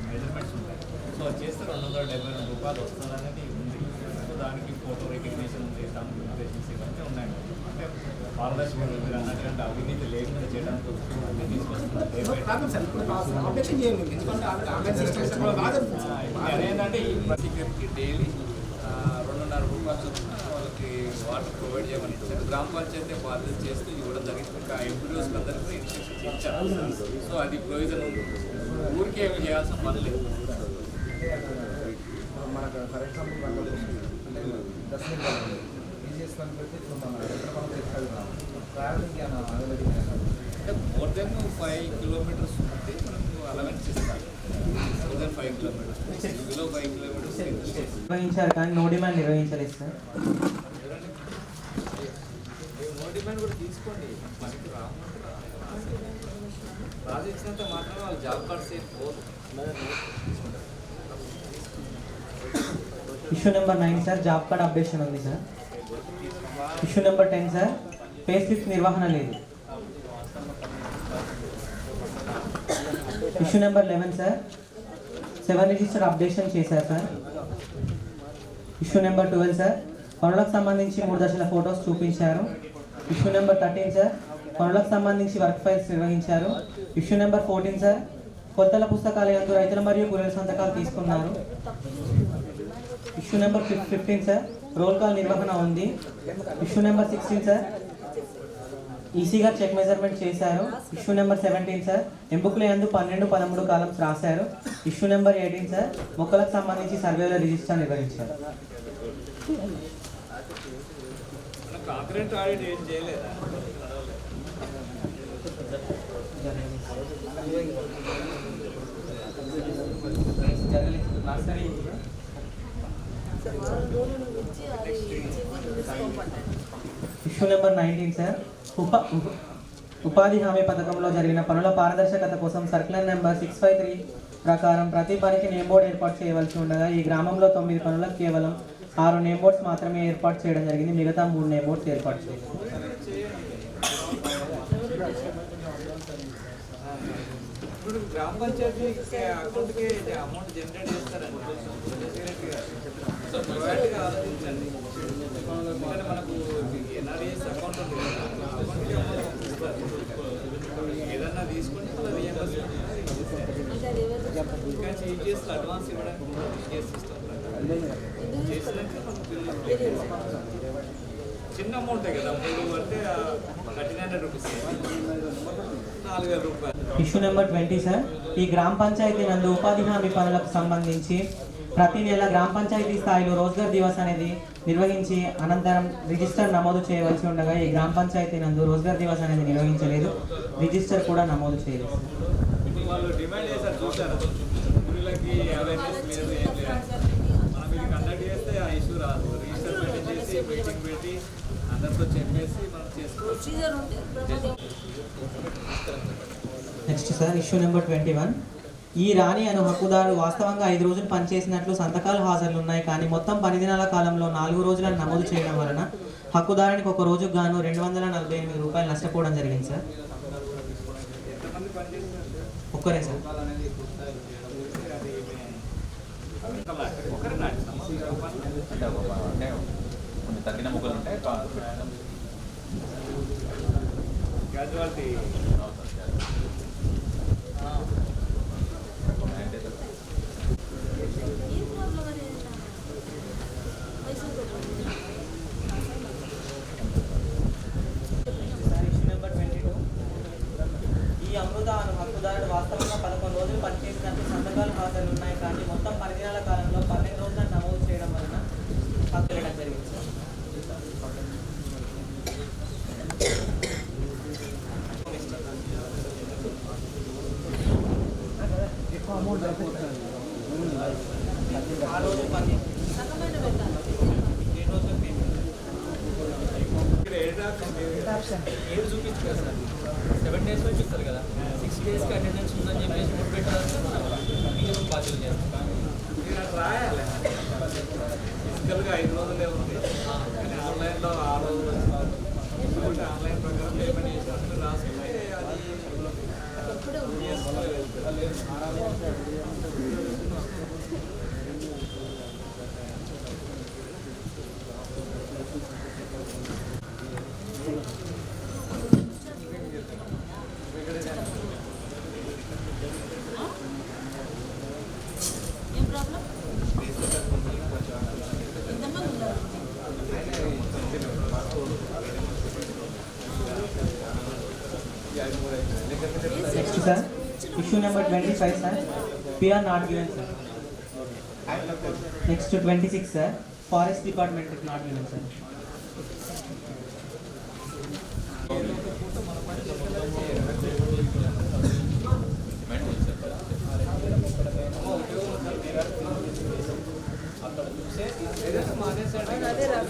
మెజర్మెంట్స్ ఉంటాయి. సో అది చేస్తే 272 రూపాయలు వస్తుంది అనేది ఉంది. సో దానికి ఫోటో రికగ్నిషన్ ఉంది, రికగ్నిషన్స్ ఇవన్నీ ఉన్నాయి. అంటే పారదర్శక మీరు అన్నటువంటి అవినీతి లేకుండా చేయడానికి అదేంటంటే ఈ సెక్యూరిటీ డైలీ 2.5 రూపాయలు చొప్పున వాళ్ళకి వాటర్ ప్రొవైడ్ చేయమని ఇచ్చారు. గ్రామ పంచాయతీ బాధ్యత చేస్తూ ఇవ్వడం జరిగింది. ఇంకా ఎంప్లాయీస్కి అందరికీ ఇన్స్ట్రక్షన్స్ ఇచ్చారు. సో అది ప్రొవిజన్ ఉంది, ఊరికే ఏమి చేయాల్సిన పని లేదు. మనకు ఫర్ ఎగ్జాంపుల్ అంటే దర్శనం ఏం చేస్తాను బట్టి ఇప్పుడు మన ట్రావెలింగ్ అంటే మోర్ దెన్ 5 కిలోమీటర్స్ ఉంటే మనకు అలవెన్స్ ఇస్తారు. More than 5 kilometres, below 5 kilometres నిర్వహించారు కానీ నో డిమాండ్ నిర్వహించలేదు సార్. నో డిమాండ్ కూడా తీసుకోండి, మనకి రాజు ఇచ్చినంత మాత్రమే వాళ్ళు జాబ్ కార్డ్స్ ఏం పోదు. Issue number 9 sir job card updation ఉంది sir. Issue number 10 sir pay slip నిర్వహణ లేదు. Issue number 11 sir 7 register updation చేశారు సార్. ఇష్యూ నెంబర్ 12 సార్ పనులకు సంబంధించి 3 దశల ఫొటోస్ చూపించారు. ఇష్యూ నెంబర్ 13 సార్ పనులకు సంబంధించి వర్క్ ఫైల్స్ నిర్వహించారు. ఇష్యూ నెంబర్ 14 సార్ కొలతల పుస్తకాల యందు రైతుల మరియు కూలీల సంతకాలు తీసుకున్నారు. Issue number 15 sir roll call నిర్వహణ ఉంది. ఇష్యూ నెంబర్ 16 సార్ ఈసీ గారు చెక్ మెజర్మెంట్ చేశారు. ఇష్యూ నెంబర్ 17 సార్ ఎంబుక్ల యందు 12, 13 కాలమ్స్ రాశారు. ఇష్యూ నెంబర్ 18 సార్ మొక్కలకు సంబంధించి సర్వేలో రిజిస్టర్ నిర్వహించారు. కాంక్రీట్ ఆడిట్ ఏం చేయలేదా? ఇష్యూ నెంబర్ 19 సార్ ఉపాధి హామీ పథకంలో జరిగిన పనుల పారదర్శకత కోసం సర్క్యులర్ నెంబర్ 653 ప్రకారం ప్రతి పనికి నేమ్ బోర్డు ఏర్పాటు చేయవలసి ఉండగా ఈ గ్రామంలో 9 పనులకు కేవలం 6 నేమ్ బోర్డ్స్ మాత్రమే ఏర్పాటు చేయడం జరిగింది. మిగతా 3 నేమ్ బోర్డ్స్ ఏర్పాటు చేయాలి. ఇప్పుడు గ్రామ పంచాయతీ అకౌంట్కి అమౌంట్ జనరేట్ చేస్తారండి. ప్రైవేట్గా ఆలోచించండి. ఎందుకంటే మనకు ఎన్ఆర్ఈఎస్ అకౌంట్ ఉంటుంది. అకౌంట్కి ఏదన్నా తీసుకుంటే మళ్ళీ రీఎంబర్స్మెంట్ ఇంకా ఈజీఎస్లో అడ్వాన్స్ ఇవ్వడానికి ఈజీఎస్ సిస్టమ్ చేసినాక చిన్న అమౌంటే కదా 3 అంటే 1300 రూపీస్ 4000 రూపాయలు. ఇష్యూ నెంబర్ 20 సార్ ఈ గ్రామ పంచాయతీ నందు ఉపాధి హామీ పనులకు సంబంధించి ప్రతి నెల గ్రామ పంచాయతీ స్థాయిలో రోజ్గార్ దివస్ అనేది నిర్వహించి అనంతరం రిజిస్టర్ నమోదు చేయవలసి ఉండగా ఈ గ్రామ పంచాయతీ నందు రోజ్గార్ దివస్ అనేది నిర్వహించలేదు. రిజిస్టర్ కూడా నమోదు చేయలేదు. ఇప్పుడు వాళ్ళు డిమాండ్ చేశారు చూసారు వీళ్ళకి అవేర్నెస్ లేదు ఏం లేదు. మనం ఇది కండక్ట్ చేస్తే ఆ ఇష్యూ రాదు. రిజిస్టర్ పెట్టేసి మీటింగ్ పెట్టి అందరితో చెప్పేసి మనం చేసుకోవచ్చు. నెక్స్ట్ సార్ ఇష్యూ నెంబర్ 21 ఈ రాణి అను హక్కుదారు వాస్తవంగా 5 రోజులు పనిచేసినట్లు సంతకాలు హాజరులు ఉన్నాయి. కానీ మొత్తం 10 దినాల కాలంలో 4 రోజులను నమోదు చేయడం వలన హక్కుదారునికి ఒక రోజుకు గాను 248 రూపాయలు నష్టపోవడం జరిగింది సార్. ఒక్కరే సార్. తగ్గిన ముగ్గులు ఉంటాయి. క్యాజువాలిటీ ఈ అమృత అను హక్కుదారుడు వాస్తవంగా 11 రోజులు పనిచేసినట్లు సంతకాలు హాజరులు ఉన్నాయి. కానీ మొత్తం 10 దినాల కాలంలో 12 రోజులను నమోదు చేయడం వలన హక్కు వెళ్ళడం జరిగింది సార్. ఆ రోజు పని ఏడు చూపించు కదా సార్ 7 డేస్లో చూస్తారు కదా 6 డేస్కి అటెండెన్స్ ఉందని చెప్పేసి ముందు పెట్టాలి. మిగిలిన బాధ్యతలు చేస్తాం. మీరు అట్లా రాయాలి. ఫిజికల్గా 5 రోజులే ఉంది కానీ ఆన్లైన్లో 6 రోజులు కాబట్టి ఆన్లైన్ ప్రకారం పేమెంట్ చేసినట్టు రాసుకుంటే అది ఏం ప్రాబ్లం? ఎంతమంది ఉన్నారు? Next sir issue number 25 sir PR not given sir. Next 26 sir forest department not given sir. అదే రాదు.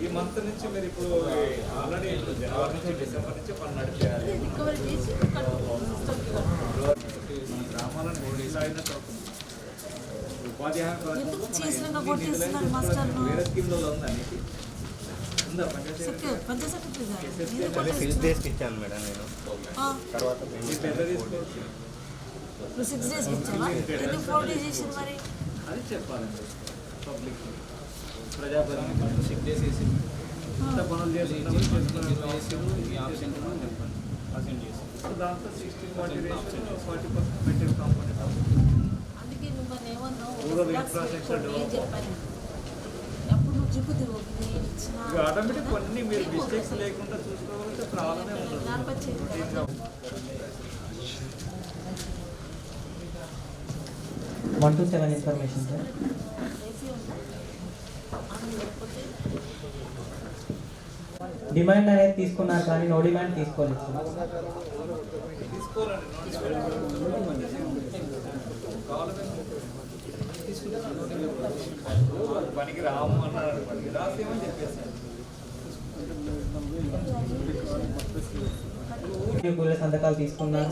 ఈ మంత్ మంత్ నుంచి మీరు ఇప్పుడు ఆల్రెడీ జనవరి నుంచి డిసెంబర్ నుంచి పని నడిపేయాలి. రికవరీ చేసి మన గ్రామాలను కొనసాగినట్టు అవుతుంది. ఉపాధి హామీ వేరే స్కీమ్లో ఉందా నీకు? ఉందా డేస్కి ఇచ్చాను మేడం నేను. తర్వాత ఇప్పుడు 6 days ఇచ్చావా? ఎందుకు 4 days చేసింది మరి? అది చెప్పాలండి పబ్లిక్ ప్రజాప్రతినిధులు 6 days వేసి ఇంత పనులు చేస్తున్నారు ఈ ఆప్షన్ చెప్పండి పర్సెంట్ చేసి దాంట్లో 60-40 మెటీరియల్ కాంపోనెంట్ అందుకే మిమ్మల్ని ఏమన్నావు రూరల్ ఇన్ఫ్రాస్ట్రక్చర్ ఏం చెప్పాను అప్పుడు నువ్వు జిప్పుతావు ఆటోమేటిక్ అన్ని మీరు మిస్టేక్స్ లేకుండా చూసుకోవాలంటే ప్రాబ్లమే ఉంటుంది. 1 to 7 ఇన్ఫర్మేషన్ సార్. డిమాండ్ అనేది తీసుకున్నారు కానీ నో డిమాండ్ తీసుకోలేదు సార్. పనికి రాము అన్నాడు, పనికి రాసేమని చెప్పేసాను. కూలీల సంతకాలు తీసుకున్నారు.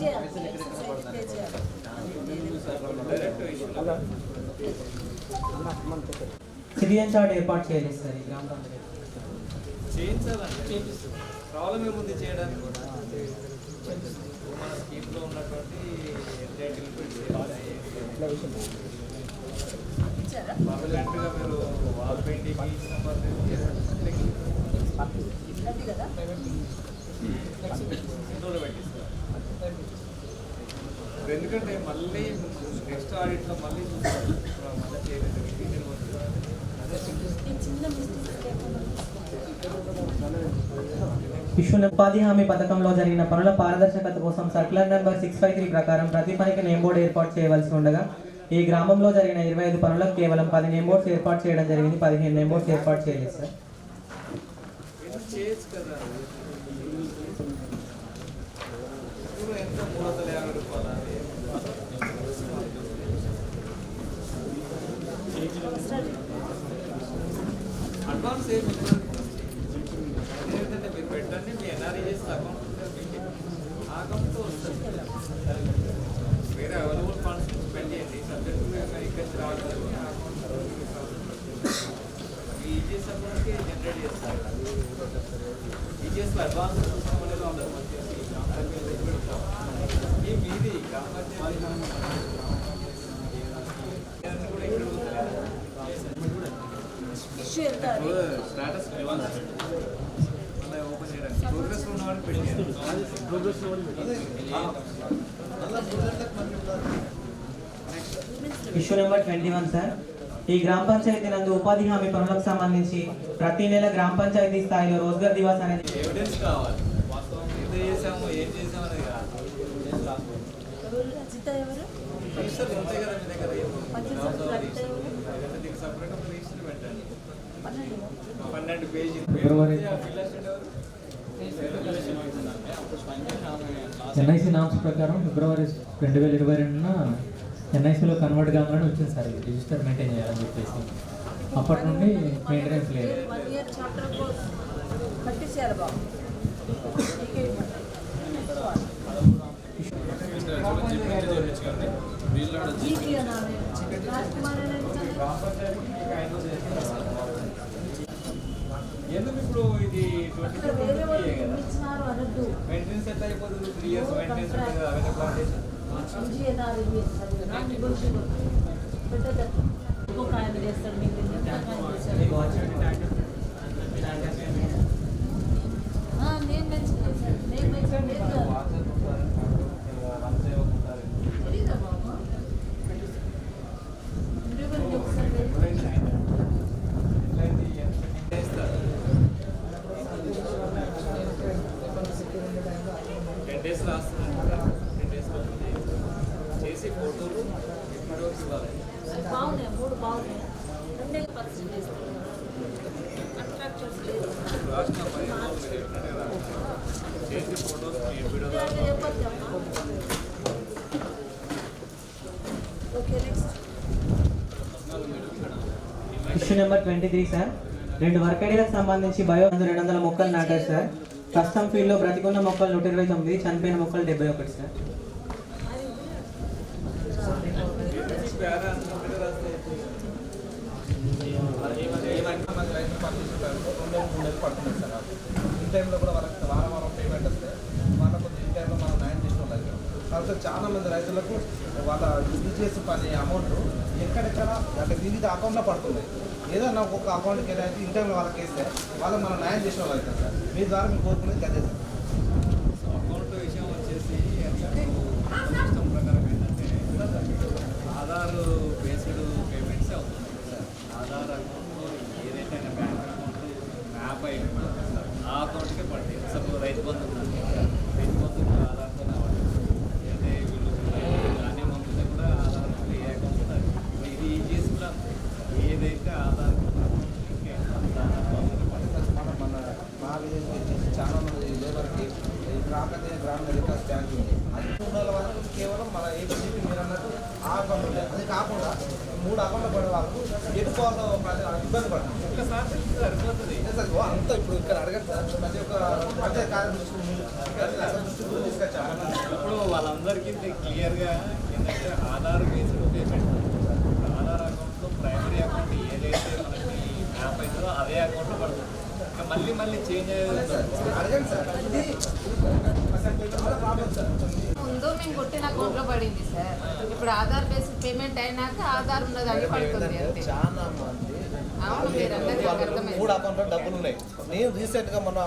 సిటిజన్ చార్ట్ ఏర్పాటు చేయలేదు సార్ ఈ గ్రామ పంచాయతీ. చేయించాలంటే ప్రాబ్లం ఏముంది చేయడానికి కూడా. మన స్కీమ్లో ఉన్నటువంటి పర్మనెంట్గా మీరు వాల్ పెయింటింగ్ ఇచ్చిన పెట్టిస్తారు. ఎందుకంటే మళ్ళీ నెక్స్ట్ ఆడిట్లో మళ్ళీ మళ్ళీ చేయలేదు. విశ్వ ఉపాధి హామీ పథకంలో జరిగిన పనుల పారదర్శకత కోసం సర్క్యులర్ నెంబర్ 653 ప్రకారం ప్రతి పనికి నేమ్ బోర్డు ఏర్పాటు చేయవలసి ఉండగా ఈ గ్రామంలో జరిగిన 25 పనులకు కేవలం 10 నేమ్ బోర్డ్స్ ఏర్పాటు చేయడం జరిగింది. 15 నేమ్ బోర్డ్స్ ఏర్పాటు చేయలేదు సార్. చేయొచ్చు కదా. ఎంత 350 రూపాయలు అడ్వాన్స్ ఏంటంటే మీరు పెట్టండి, మీ ఎన్ఆర్ఈఎస్ అకౌంట్ ఆ అకౌంట్తో వస్తుంది. వేరే అవైలబుల్ ఫండ్స్ స్పెండ్ చేయండి. సబ్జెక్ట్ ఇక్కడ రావట్లేదు ఆ అకౌంట్ మీ ఈజీఎస్ అకౌంట్కి జనరేట్ చేస్తారు. ఈజీఎస్లో అడ్వాన్స్ అనేది ఉండదు. మీది కూడా ఇక్కడ స్టాటస్ ఓపెన్ చేయడానికి ప్రోగ్రెస్ ఉన్నవాడిని పెట్టారు. Issue number 21 sir. ఈ గ్రామ పంచాయతీ నందు ఉపాధి హామీ పనులకు సంబంధించి ప్రతి నెల గ్రామ పంచాయతీ స్థాయిలో రోజ్గార్ దివాస్ అనేది ఎవిడెన్స్ కావాలి. వాస్తవం ఎంత చేసాము ఏం చేసాము అనేది కాదు. రిజిస్టర్ ఉంటాయి కదా మీ దగ్గర. దీనికి సపరేట్ ఒక రిజిస్టర్ పెట్టండి. 12 పేజీ ఎన్ఐసి నామ్స్ ప్రకారం ఫిబ్రవరి 2022న ఎన్ఐసిలో కన్వర్ట్ కావాలని వచ్చింది సార్. రిజిస్టర్ మెయింటైన్ చేయాలని చెప్పేసి అప్పటి నుండి మెయింటెనెన్స్ లేదు. ఎందుకు ఇప్పుడు ఇది 24 మెయింటెనెన్స్ ఎట్లా అయిపోతుంది? 3 years మెయింటెనెన్స్ ఉంటుంది కదా. అవన్నీ ప్లాన్ చేసి చేసి ఫోటోలు ఇవ్వాలి. బాగున్నాయి, 3 బాగున్నాయి. 2% కాంట్రాక్టర్స్ లేదు. చేసి photos issue number 23 sir. 2 work ఐడీలకు సంబంధించి బయో 200 మొక్కలు నాటారు సార్. కస్టమ్ ఫీల్డ్లో బ్రతికున్న మొక్కలు 129, చనిపోయిన మొక్కలు 71 సార్. పడుతుంది సార్. ఈ టైంలో కూడా వాళ్ళకి వారం పేమెంట్ వస్తే వాళ్ళకు ఈ టైంలో మనం న్యాయం చేసి ఉండాలి. కాబట్టి చాలా మంది రైతులకు వాళ్ళ చేసే పని అమౌంట్ ఎక్కడెక్కడ అంటే వివిధ అకౌంట్లో పడుతుంది. ఏదైనా ఒక్కొక్క అకౌంట్కి ఏదైతే ఇన్ టైంలో వాళ్ళకి వేస్తే వాళ్ళకి మనం న్యాయం చేసిన వాళ్ళు అవుతాం సార్. మీ ద్వారా మీరు కోరుకునేది అదే సార్. అకౌంట్ విషయం వచ్చేసి సిస్టమ్ ప్రకారం ఏంటంటే ఆధార్ బేస్డ్ పేమెంట్స్ అవుతుంది సార్. ఆధార్ అకౌంట్లో ఏదైతే బ్యాంక్ అకౌంట్ మ్యాప్ అయి ఉంటుంది సార్, ఆ అకౌంట్కే పడుతుంది. అసలు రైతు బంధు రైతు బంధుకు ఆధార్తోనే అంటే వీళ్ళు ధాన్యం పంపితే కూడా ఆధార్ ఏ అకౌంట్ ఇది చేసుకున్న ఏదైతే ఆధార్ మా విలేజ్ వచ్చేసి చాలా మంది లేబర్కి కాకతీయ గ్రామీణ వికాస్ బ్యాంక్ ఉంది. అది 3 వరకు కేవలం మన ఏపీసీపీ మీరు అన్నట్టు ఆ అకౌంట్ ఉంటుంది. అది కాకుండా 3 అకౌంట్లు పడే వాళ్ళకు ఎదుకోవాలో ఇబ్బంది పడుతుంది. సరిపోతుంది అంతా ఇప్పుడు ఇక్కడ అడగండి సార్. ప్రతి ఒక్క పంచాయతీ కార్యదర్శి తీసుకొచ్చాము. ఇప్పుడు వాళ్ళందరికీ క్లియర్గా ఏంటంటే ఆధార్ బేస్డ్ పేమెంట్. ఆధార్ అకౌంట్లో ప్రైమరీ అకౌంట్ ఏదైతే మనకి యాప్ అవుతుందో అదే అకౌంట్లో పడుతుంది. ఇంకా మళ్ళీ చేంజ్ అడగండి సార్. ముందు మేము కొట్టిన అకౌంట్లో పడింది సార్. ఇప్పుడు ఆధార్ బేస్డ్ పేమెంట్ అయినాక ఆధార్ ఉన్నది అని పడుతుంది అంతే. చాలా మంది అవును, మీరు అందరికీ నాకు అర్థమైంది. 3 అకౌంట్లో డబ్బులు ఉన్నాయి. నేను రీసెంట్గా మన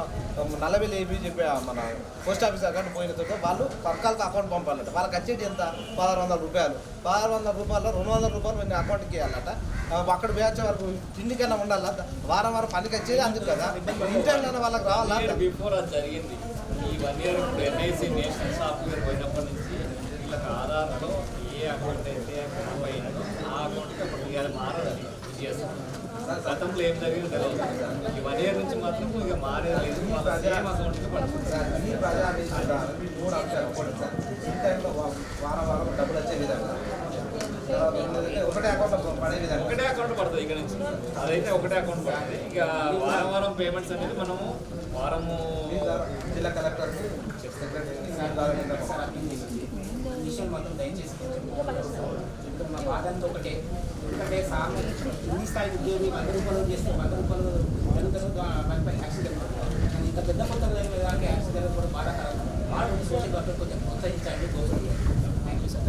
నల్లవేలు ఏపీ చెప్పి మన పోస్ట్ ఆఫీస్ అకౌంట్ పోయిన తర్వాత వాళ్ళు పక్కలకు అకౌంట్ పంపాలట. వాళ్ళకి వచ్చేది ఎంత 1600 రూపాయలు. 1600 రూపాయలు 200 రూపాయలు నేను అకౌంట్కి ఇవ్వాలట. అక్కడ వేచే వరకు తిండికైనా ఉండాలా, వారం పనికి వచ్చేది అందుకు కదా. ఇంటర్లో వాళ్ళకి రావాలా. బిఫోర్ అది జరిగింది. ఈ 1 year ఇప్పుడు ఎన్ఐసి నేషనల్ సాఫ్ట్వేర్ పోయినప్పటి నుంచి వీళ్ళకి ఆధార్లో ఏ అకౌంట్ అయితే అకౌంట్ అయిందో ఆ అకౌంట్కి అప్పుడు ఇవాళ మారదు. చేస్తాం గతంలో ఏం జరిగిందో తెలియదు. ఈ 1 year నుంచి మాత్రం ఇక మారేది లేదు. సేమ్ అకౌంట్కి పడుతుంది. ఈ ప్రజాభిప్రాయాలు 3 అంశాలు. ఈ టైంలో వారం డబ్బులు వచ్చే విధంగా ఒకటే అకౌంట్ పడే విధంగా ఒకటే అకౌంట్ పడుతుంది. ఇక్కడ నుంచి అదైతే ఒకటే అకౌంట్ పడుతుంది. ఇక వారం పేమెంట్స్ అనేది మనము వారము జిల్లా కలెక్టర్కి విషయం మాత్రం దయచేసి ఇక్కడ మా బాధంతో ఒకటే. ఎందుకంటే సార్ కింది స్థాయి ఉద్యోగి 100 రూపాయలు చేస్తే 100 రూపాయలు జరుగుతారు, దానిపై యాక్సిడెంట్ కానీ ఇంత పెద్ద మొత్తం దానికి యాక్సిడెంట్ కూడా బాధాకరం. వాళ్ళు సోషల్ వర్కర్ కొంచెం ప్రోత్సహించండి. Thank you sir.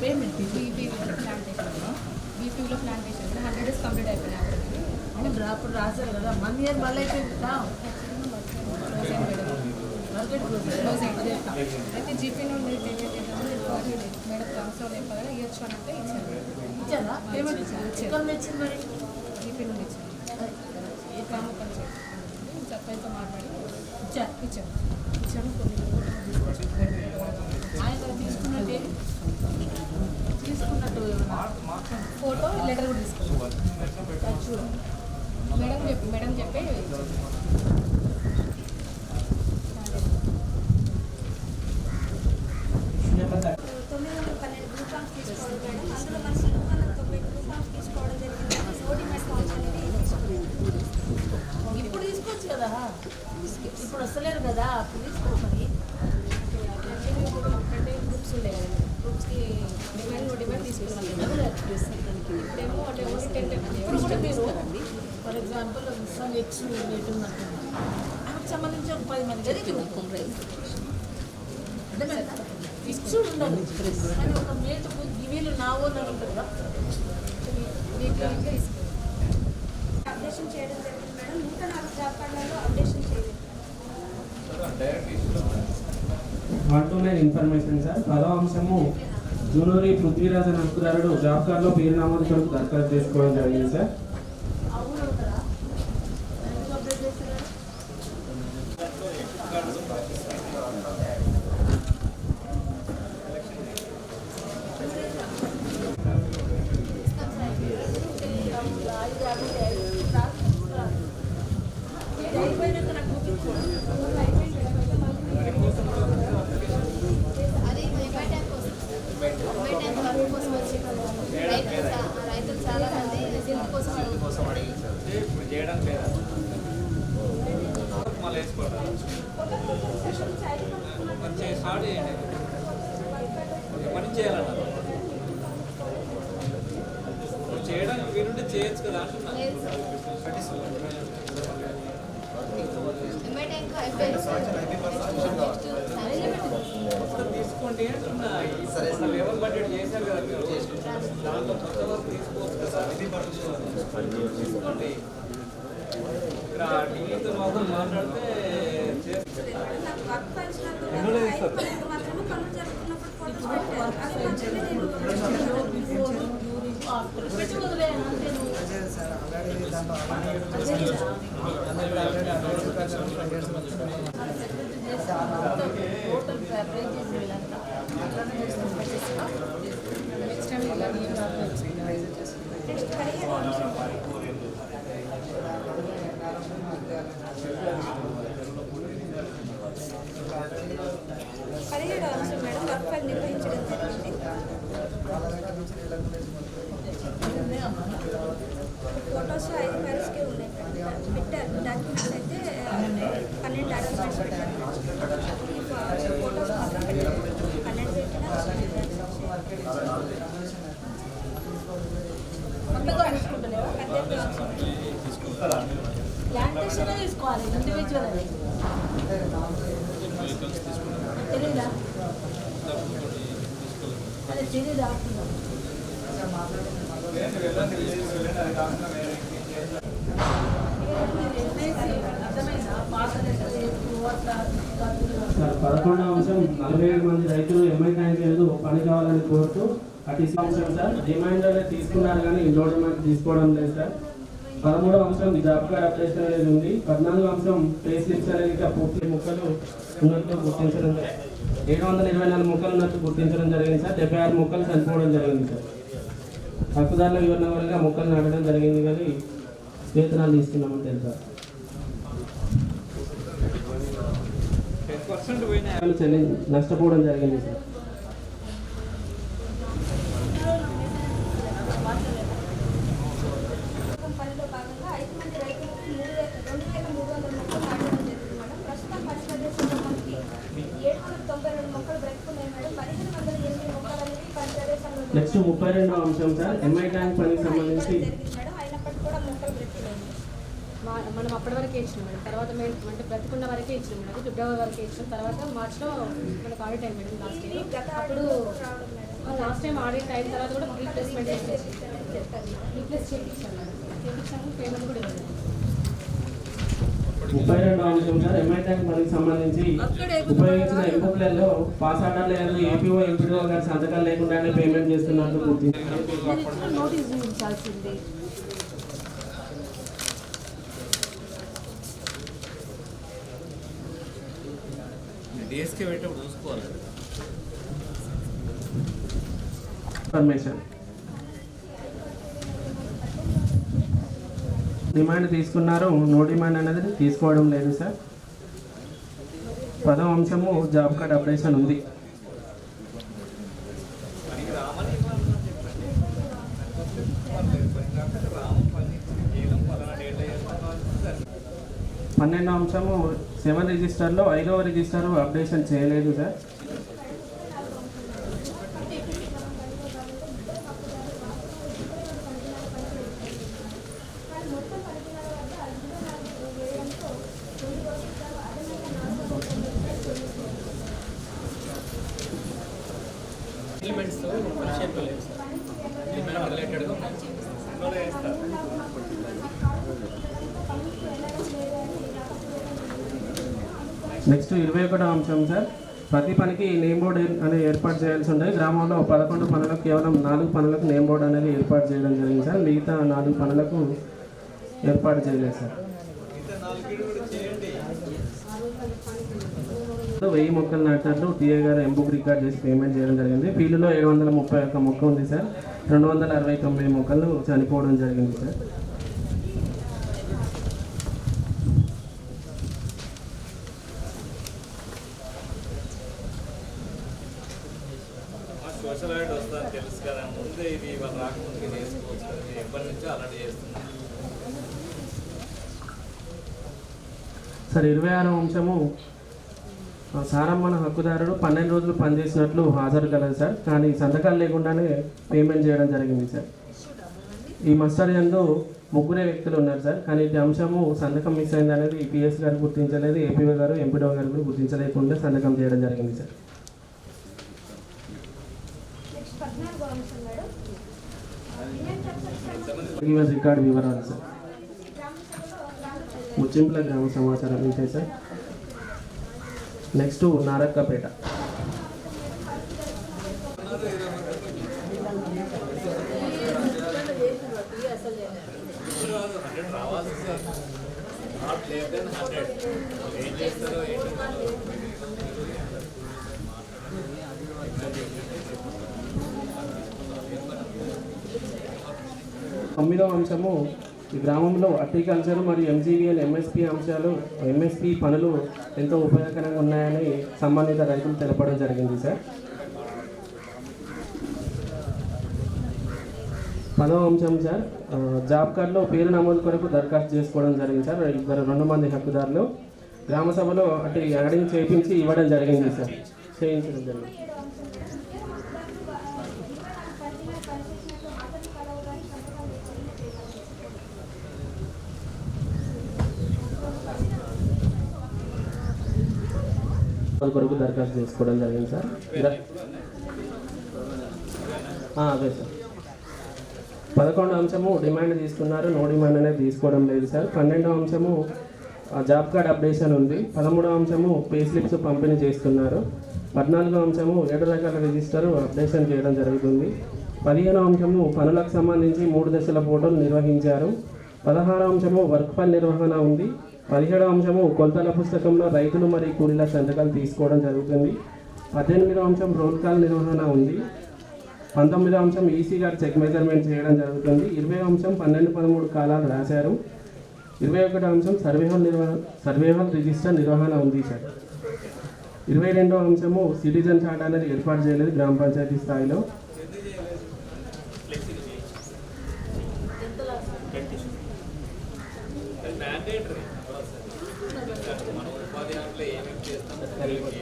పేమెంట్ బీపీలో ప్లాంటేషన్ 100 days కంప్లీట్ అయిపోయినాయి. అప్పుడు రాశారు కదా 1 year మళ్ళీ అయిపోయింది. అయితే జీపీ నుండి పేమెంట్ మేడం ట్రాన్స్ఫర్ అయిపోయి ఇవ్వచ్చు అని అంటే ఇచ్చారా పేమెంట్? ఎక్కడ ఇచ్చింది మరి? జీపీ నుండి ఇచ్చాను. ఈ గ్రామ పంచాయతీ సర్పంచ్తో మాట్లాడి ఇచ్చాను. ఆయన తీసుకున్నట్టు ఫోటో లెటర్ కూడా తీసుకున్నాను. మేడం చెప్పి ఇప్పుడు తీసుకోవచ్చు కదా, ఇప్పుడు వస్తలేరు కదా, అప్పుడు తీసుకోమని. అంటే గ్రూప్స్ ఉండే కదా, గ్రూప్స్కి డిమాండ్ తీసుకున్నాను. ఇప్పుడేమో అంటే ఓన్లీ 10 ఇప్పుడు కూడా మీరు for example some X rate ఉన్నట్టు ఆమెకు సంబంధించి ఒక 10 మంది కదా ఇచ్చు ఉండదు. కానీ ఒక మేటుకు వీళ్ళు నా ఓనర్ ఉంటుంది కదా, అప్డేషన్ చేయడం జరిగింది మేడం. నూతన జాబ్ కార్డులలో అప్డేషన్ చేయలేదు. 129 ఇన్ఫర్మేషన్ సార్. 10వ అంశము జూనూరి పృథ్వీరాజ్ అనే హక్కుదారుడు జాబ్ కార్డులో పేరు నమోదు కొరకు దరఖాస్తు చేసుకోవడం జరిగింది సార్. రైతులు చాలా మంది కోసం ఇప్పుడు చేయడం లేదా మళ్ళీ వేసుకోవడం స్టార్ట్ చేయండి. పని చేయాలన్నారు చేయడానికి వీరుంటే చేయొచ్చు కదా అంటున్నా. తీసుకోండి అంటున్నా. లెవెల్ బడ్జెట్ చేశారు కదా మీరు, దాంట్లో కొత్త వరకు తీసుకోవచ్చు కదా. తీసుకోండి. ఇక్కడ టీవీతో మాత్రం మాట్లాడితే పదిహేడవ అంశం మేడం వర్క్ ఫైల్ నిర్వహించడం జరిగింది. ఫొటోస్ 5 ఫైల్స్కే ఉన్నాయి పెట్టారు. డాక్యుమెంట్స్ అయితే 12 డాక్యుమెంట్స్ పెట్టారు. ఫొటోస్ మాత్రం పెట్టారు. 12 పెట్టినా ప్లాంటేషన్ తీసుకోవాలి ఇండివిజువల్ అది తెలీదా? అదే తెలీదా? సార్ 11వ అంశం 47 మంది రైతులు ఎంఐ ట్యాంక్ లేదు పని కావాలని కోరుతూ అటు అంశం సార్. రిమైండర్ తీసుకున్నారు కానీ ఇండో డిమాండ్ తీసుకోవడం లేదు సార్. 13వ అంశం జాబ్ కార్డ్ అప్డేషన్ అనేది ఉంది. 14వ అంశం పే స్లిప్స్ అనేది పూర్తి మొక్కలు ఉన్నట్లు గుర్తించడం 724 మొక్కలు ఉన్నట్లు గుర్తించడం జరిగింది సార్. 76 మొక్కలు చనిపోవడం జరిగింది సార్. హక్కుదారుల వివరణ వల్ల మొక్కలు నాటడం జరిగింది కానీ వేతనాలు తీసుకున్నామని తెలుసు సార్. నష్టపోవడం జరిగింది సార్. పనిలో భాగంగా 5 మంది రైతులకు 2,300 మొక్కలు నాటడం జరిగింది మేడం. ప్రస్తుతం పని ప్రదేశంలో మనకి 792 మొక్కలు బ్రతుకున్నాయి మేడం. 1508 మొక్కలు అనేవి పని ప్రదేశంలో నెక్స్ట్ 32వ అంశం సార్. ఎంఐ ట్యాంక్ పనికి సంబంధించి మేడం అయినప్పటికీ కూడా మొక్కలు బ్రతుకున్నాయి. మనం అప్పటి వరకే ఇచ్చినాం మేడం. తర్వాత మేము అంటే బ్రతికున్న వరకే ఇచ్చినాం మేడం. ఫిబ్రవరి వరకే ఇచ్చినాం. తర్వాత మార్చ్లో మనకు ఆడిట్ అయింది మేడం లాస్ట్ ఇయర్. అప్పుడు లాస్ట్ టైం ఆడిట్ అయిన తర్వాత కూడా రీప్లేస్మెంట్ రీప్లేస్ చేయించాం మేడం. చేయించాము పేమెంట్ కూడా ఇవ్వలేదు. 32వ అంశం సార్. ఎంఐ ట్యాంక్ పనికి సంబంధించి ఉపయోగించిన ఎంపులలో పాస్ ఆర్డర్ లేదు ఏపీఓ ఎంపీడీఓ గారి సంతకాలు లేకుండానే పేమెంట్ చేస్తున్నట్టు గుర్తించారు. నోటీస్ చూపించాల్సింది. డేస్కి పెట్టేప్పుడు చూసుకోవాలి. ఇన్ఫర్మేషన్ డిమాండ్ తీసుకున్నారు. నో డిమాండ్ అనేది తీసుకోవడం లేదు సార్. 10వ అంశము జాబ్ కార్డ్ అప్డేషన్ ఉంది. పన్నెండవ అంశము 7 రిజిస్టర్లో 5వ రిజిస్టర్ అప్డేషన్ చేయలేదు సార్. ఎలిమెంట్స్ షేప్లో లేవు సార్. ఎలిమెంట్ రిలేటెడ్గా నెక్స్ట్ 21వ అంశం సార్. ప్రతి పనికి నేమ్ బోర్డు అనేది ఏర్పాటు చేయాల్సి ఉండే. గ్రామంలో 11 పనులకు కేవలం 4 పనులకు నేమ్ బోర్డు అనేది ఏర్పాటు చేయడం జరిగింది సార్. మిగతా 4 పనులకు ఏర్పాటు చేయలేదు సార్. 1000 మొక్కలు నాటినట్లు టీఏ గారు ఎంబుక్ రికార్డ్ చేసి పేమెంట్ చేయడం జరిగింది. ఫీల్డ్లో 731 మొక్క ఉంది సార్. 269 మొక్కలు చనిపోవడం జరిగింది సార్. సోషల్ వర్క్ వస్తుందని తెలుసు కదా, ముందే ఇది వాళ్ళు రాకముందుకే చేసుకోవచ్చు. ఎప్పటి నుంచో అలాంటి చేస్తున్నాం సార్. 26వ అంశము సారమ్మన హక్కుదారుడు 12 రోజులు పనిచేసినట్లు హాజరు కలదు సార్. కానీ సంతకాలు లేకుండానే పేమెంట్ చేయడం జరిగింది సార్. ఈ మస్టర్ యందు 3 వ్యక్తులు ఉన్నారు సార్. కానీ ఈ అంశము సంతకం మిస్ అయింది అనేది పిఎస్ గారు గుర్తించలేదు, ఏపీఓ గారు ఎంపీడో గారు కూడా గుర్తించలేకుండా సంతకం చేయడం జరిగింది సార్. రికార్డు వివరాలు సార్. ముచ్చింపుల గ్రామ సమాచారం ఉంటాయి సార్. నెక్స్ట్ నారక్కపేట. ఏం చేస్తారో ఏంటో 9వ అంశము ఈ గ్రామంలో హార్టికల్చర్ మరియు ఎంజీవీఎల్ ఎంఎస్పీ పనులు ఎంతో ఉపయోగకరంగా ఉన్నాయని సంబంధిత రైతులు తెలపడం జరిగింది సార్. 10వ అంశం సార్, జాబ్ కార్డులో పేరు నమోదు కొరకు దరఖాస్తు చేసుకోవడం జరిగింది సార్. 2 మంది హక్కుదారులు గ్రామ సభలో అటు యాడింగ్ చేయించి ఇవ్వడం జరిగింది సార్. చేయించడం జరిగింది. కొరకు దరఖాస్తు చేసుకోవడం జరిగింది సార్. అదే సార్. 11వ అంశము డిమాండ్ తీసుకున్నారు, నో డిమాండ్ అనేది తీసుకోవడం లేదు సార్. 12వ అంశము జాబ్ కార్డ్ అప్డేషన్ ఉంది. 13వ అంశము పే స్లిప్స్ పంపిణీ చేస్తున్నారు. 14వ అంశము 7 రకాల రిజిస్టర్ అప్డేషన్ చేయడం జరుగుతుంది. 15వ అంశము పనులకు సంబంధించి 3 దశల ఫోటోలు నిర్వహించారు. 16వ అంశము వర్క్ ఫైల్ నిర్వహణ ఉంది. 17వ అంశము కొలతల పుస్తకంలో రైతులు మరియు కూలీల సంతకాలు తీసుకోవడం జరుగుతుంది. 18వ అంశం రోల్ కాల్ నిర్వహణ ఉంది. 19వ అంశం ఈసీ గారు చెక్ మెజర్మెంట్ చేయడం జరుగుతుంది. 20వ అంశం 12-13 కాలాలు రాశారు. 21వ అంశం సర్వే హాల్ రిజిస్టర్ నిర్వహణ ఉంది సార్. 22వ అంశము సిటిజన్ చార్ట్ అనేది ఏర్పాటు చేయలేదు గ్రామ పంచాయతీ స్థాయిలో. మనం ఉపాధి హామీలో ఏమేమి చేస్తాం, ఏమేమి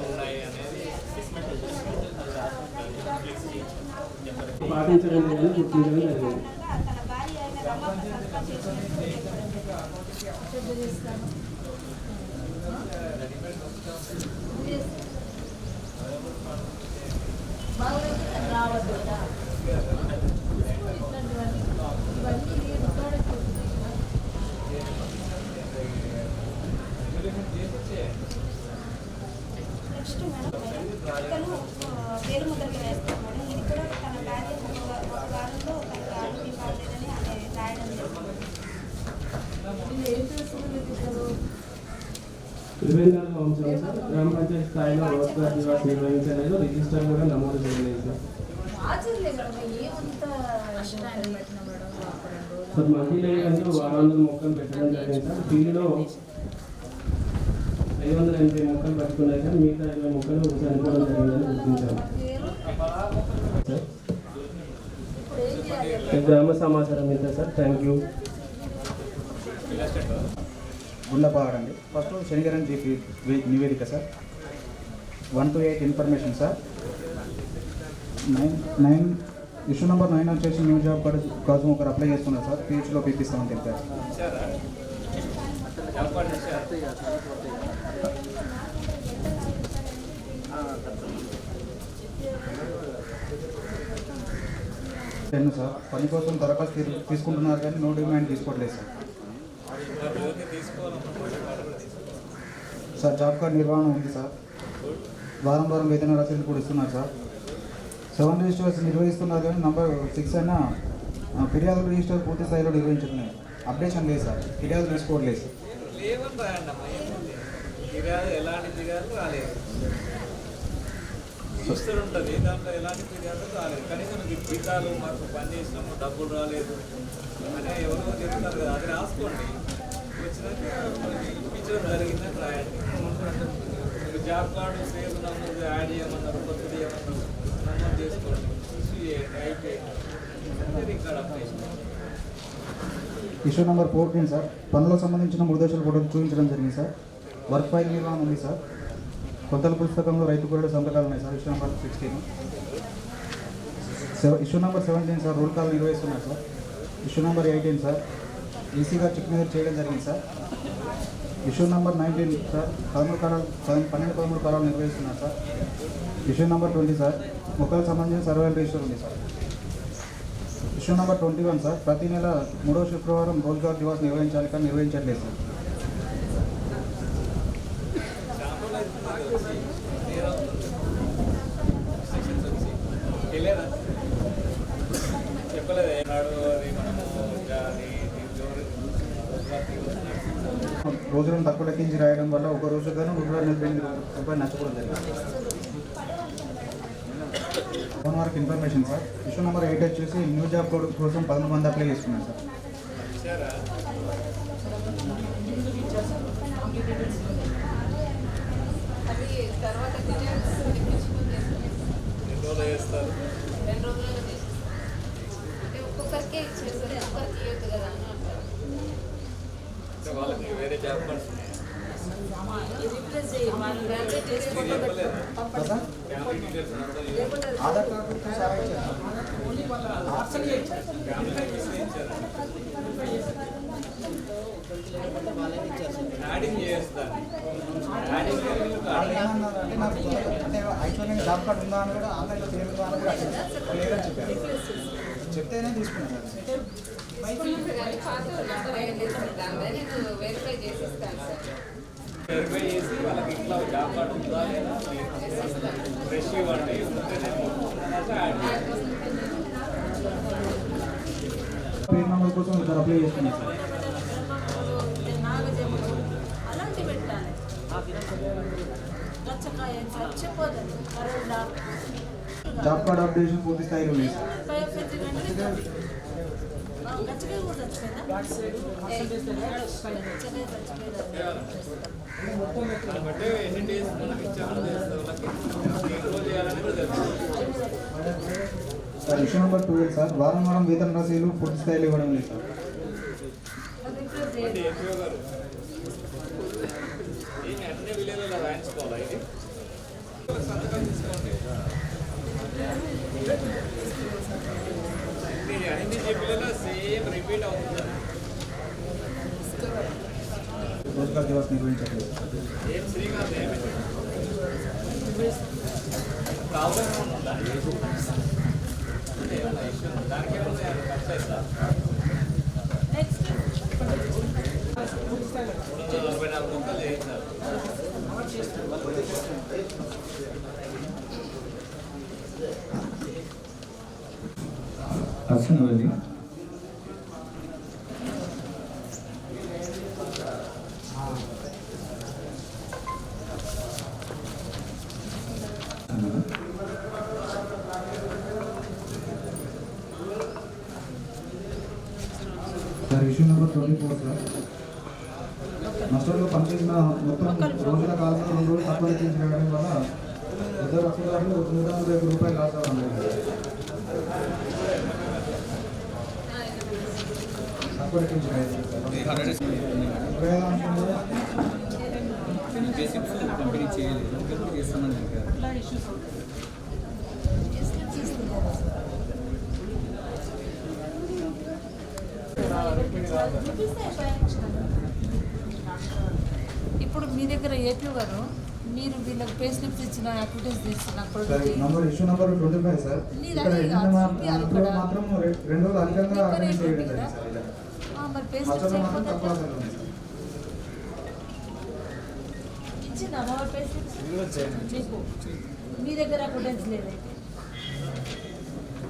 ఉన్నాయి అనేది పాటించడం లేదని గుర్తించడం జరిగింది. నెక్స్ట్ మేడం పేరు ముద్రలు వేస్తాం మేడం. ఇది కూడా తన బ్యాగ్ ఒక వారంలో తనకు ఆరోగ్యం బాగాలేదని రాయడం జరిగింది. 24వ అంశం సార్, గ్రామ పంచాయతీ స్థాయిలో రోజ్గార్ దివాస్ నిర్వహించలేదు, రిజిస్టర్ కూడా నమోదు చేయలేదు సార్. సార్ మహిళలందరూ 600 మొక్కలు పెట్టడం జరిగింది సార్. ఫీల్డ్లో 580 మొక్కలు పట్టుకున్నాయి సార్. మిగతా 20 మొక్కలు చనిపోవడం జరిగిందని గుర్తించాము సార్. గ్రామ సమాచారం ఇంతే సార్. Thank you. గుండపాడండి. ఫస్ట్ శనిగరన్ జీపీ నివేదిక sir. 1 to 8 information sir. 9 issue number 9 వచ్చేసి న్యూ జాబ్ కార్డు కోసం ఒకరు అప్లై చేసుకున్నారు సార్. పిహెచ్లో పిపిస్తామని తెలిపారు. 10 సార్. పని కోసం దరఖాస్తు తీసుకుంటున్నారు కానీ నో డిమాండ్ తీసుకోవట్లేదు సార్. సార్ జాబ్ కార్డ్ నిర్వహణ ఉంది సార్. వారం వారం వేతన రసీదులు కూడా ఇస్తున్నారు సార్. 7 రిజిస్టర్స్ నిర్వహిస్తున్నారు కానీ నంబర్ 6 అయినా ఫిర్యాదులు రిజిస్టర్ పూర్తి స్థాయిలో నిర్వహించట్లేదు. అప్డేషన్ లేదు సార్, ఫిర్యాదులు తీసుకోవట్లేదు. లేవని రాయండి అమ్మా, ఫిర్యాదు ఎలాంటి ఫిర్యాదు రాలేదు. రిజిస్టర్ ఉంటుంది, దాంట్లో ఎలాంటి ఫిర్యాదు రాలేదు. కనీసం జీతాలు మాకు పని చేసినాము, డబ్బులు రాలేదు అంటే ఎవరో చెప్తారు కదా, అది రాసుకోండి. వచ్చినాక ఇప్పించడం జరిగిందని రాయండి. జాబ్ కార్డు సేవ్ నమోదు యాడ్ చేయమన్నారు, కొత్తది చేయమన్నారు, నమోదు చేసుకోండి, ఇష్యూ చేయండి, అయిపోయింది. Record updation. Issue number 14 sir, పనులకు సంబంధించిన 3 దశల ఫోటోలు చూపించడం జరిగింది సార్. వర్క్ ఫైల్ నిర్వహణ ఉంది సార్. కొత్తల పుస్తకంలో రైతు కూలీల సంతకాలు ఉన్నాయి sir. Issue number 16. Issue number 17 sir, roll call నిర్వహిస్తున్నారు sir. Issue number 18 sir, EC గారు చెక్ మీద చేయడం జరిగింది సార్. ఇష్యూ నెంబర్ 19 సార్, 12-13 కాలాలు నిర్వహిస్తున్నారు సార్. ఇష్యూ నెంబర్ 20 సార్, మొక్కలకు సంబంధించిన సర్వేల రిజిస్టర్ ఉంది సార్. ఇష్యూ నెంబర్ 21 సార్, ప్రతి నెల 3వ శుక్రవారం రోజ్గార్ దివాస్ నిర్వహించాలి కానీ నిర్వహించట్లేదు సార్. రోజులను తక్కువ లెక్కించి రాయడం వల్ల ఒక రోజు గాను 148 రూపాయలు నష్టపోవడం జరిగింది. ఫోన్ వరకు ఇన్ఫర్మేషన్ సార్. ఇష్యూ నెంబర్ 8 వచ్చేసి న్యూ జాబ్ కోడ్ కోసం 11 మంది అప్లై చేసుకున్నారు సార్. ఒక్కొక్కరికే ఇచ్చేస్తారు, ఒక్కరికి ఇవ్వద్దు కదా అని అంటారు. వాళ్ళకి వేరే జాబ్ కార్డ్స్ రిప్లేస్ చేయి, వాళ్ళు గ్రాడ్యుయేట్ చేసి ఫోటో ఆధార్ కార్డు అంటే యాక్చువల్గా జాబ్ కార్డు ఉందా అని కూడా ఆన్లైన్లో పేరుందా అని కూడా లేదని చెప్పారు. చెప్తేనే తీసుకున్నాను సార్. వెరిఫై చేసి ఇస్తాను సార్. వెరిఫై చేసి వాళ్ళకి ఇంట్లో జాబ్ కార్డు ఉందా లేదా ఫ్రెష్ ఇవ్వండి. పేరు నెంబర్ కోసం ఇక్కడ అప్లై చేసుకున్నాను సార్. అలాంటి పెట్టాలి. గచ్చకాయ చచ్చిపోతుంది. కరోనా జాబ్ కార్డ్ అప్డేషన్ పూర్తి స్థాయిలో లేదు సార్. గచ్చకాయ కూడా చచ్చిపోయిందా? కాబట్టి ఎన్ని డేస్ మనకి ఇచ్చారు వాళ్ళకి రోజు చేయాలని కూడా తెలుసు. సార్ ఇష్యూ నెంబర్ 12 సార్, వారం వారం వేతన రసీదులు పూర్తి స్థాయిలో ఇవ్వడం లేదు సార్. ఏపీఓ గారు దీన్ని అన్ని విలేజ్లలో రాయించుకోవాలా? ఇది సంతకం తీసుకోండి. అన్ని చెప్పిలో సేమ్ రిపీట్ అవుతుంది. రోజ్గార్ దివాస్ నిర్వహించట్లేదు. ఏం శ్రీకాంత్ ఏమి ప్రాబ్లం ఉందా? ఏమన్నా ఇష్యూ దానికి ఏమన్నా ఖర్చు అవుతుందా? 44 మొక్కలు చేయించారు. Personal sir, issue number 24 sir, నష్టంలో పనిచేసిన మొత్తం రోజుల కాలంలో 2 రోజులు తక్కువ లెక్కించడం వల్ల ఇద్దరు రసీదారులు 150 రూపాయలు లాస్ అవ్వడం తక్కువ లెక్కించడం పంపిణీ చేయలేదు, చేస్తామని చెప్పారు. ఇప్పుడు మీ దగ్గర ఏపీ గారు మీరు వీళ్ళకి పే స్లిప్స్ ఇచ్చిన అడ్వర్టైజ్ చేసిన నంబర్ ఇష్యూ నెంబర్ 25 సార్. ఇక్కడ మాత్రం 2 రోజులు అధికంగా అరేంజ్ చేయడం జరిగింది సార్. మరి పే మాత్రం స్లిప్స్ తక్కువ సార్ ఉంది సార్. ఇచ్చిన మీకు మీ దగ్గర అకౌంటెన్స్ లేదైతే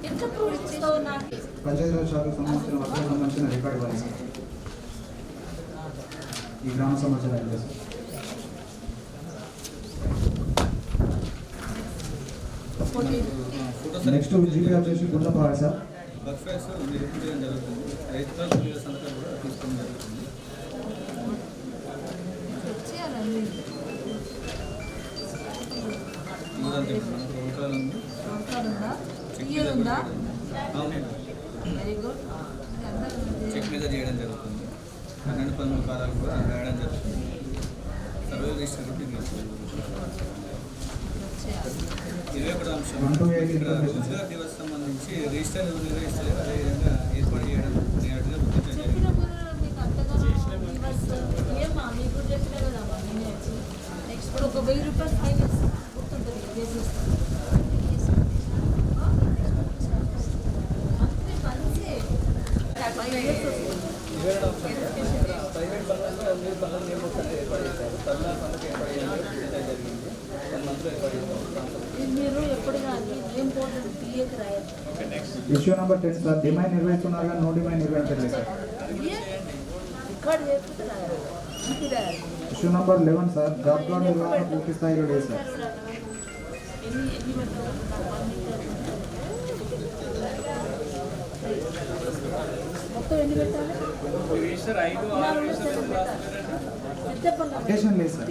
ఎంత ప్రూఫ్ ఇస్తావు నాకు? పంచాయతీరాజ్ శాఖకు సంబంధించిన వర్గాలకు సంబంధించిన రికార్డు ఇవ్వాలి సార్. ఈ గ్రామ సమాచారం అయితే సార్. నెక్స్ట్ జీపీ వచ్చేసి గుండపాడు సార్. బఫెస్ నిర్వహించడం జరుగుతుంది. రైతుల కూలీల సంతకాలు కూడా తీసుకోవడం జరుగుతుంది. చెక్ మీద చేయడం జరుగుతుంది. 12 కాలాలు కూడా రాయడం జరుగుతుంది. సర్వే రిజిస్టర్ కూడా 21 అంశం రోజుగార్ దివస్ సంబంధించి రిజిస్టర్ నిర్వహిస్తలేదు. అదేవిధంగా ఏర్పాటు చేయడం నేరుగా గుర్తించడం నెక్స్ట్ ఒక 1000 రూపాయలు ఫైన్ గుర్తుంటుంది. మీరు ఎప్పుడు కానీ ఇంపార్టెంట్ టీఏకి రాయాలి. Issue number 10 sir. డిమాండ్ నిర్వహిస్తున్నారు కానీ నో డిమాండ్ నిర్వహించలేదు సార్. రికార్డ్ చేసుకుంటే రాయాలి. Issue number 11 sir. Job card నిర్వహణ పూర్తి స్థాయిలో లేదు సార్. ఎన్ని మొత్తం ఎన్ని పెట్టాలి? అప్డేషన్ లేదు సార్.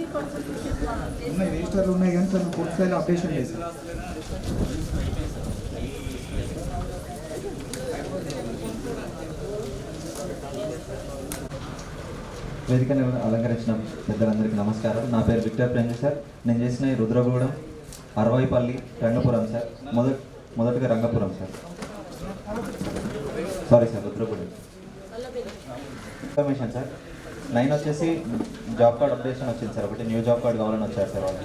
ఉన్నాయి రిజిస్టర్లు ఉన్నాయి కానీ సార్ పూర్తి స్థాయిలో అప్డేషన్ లేదు సార్. వేదికను అలంకరించిన పెద్దలందరికీ నమస్కారం. నా పేరు విక్టర్ ప్రేమ్ సార్. నేను చేసిన ఈ రుద్రగూడెం, అరవైపల్లి, రంగపురం సార్. మొదటగా Rangapuram sir. Sorry sir, Rudragudem. Information sir. 9 వచ్చేసి జాబ్ కార్డ్ అప్డేషన్ వచ్చింది సార్. ఒకటి న్యూ జాబ్ కార్డ్ కావాలని వచ్చారు సార్ వాళ్ళు.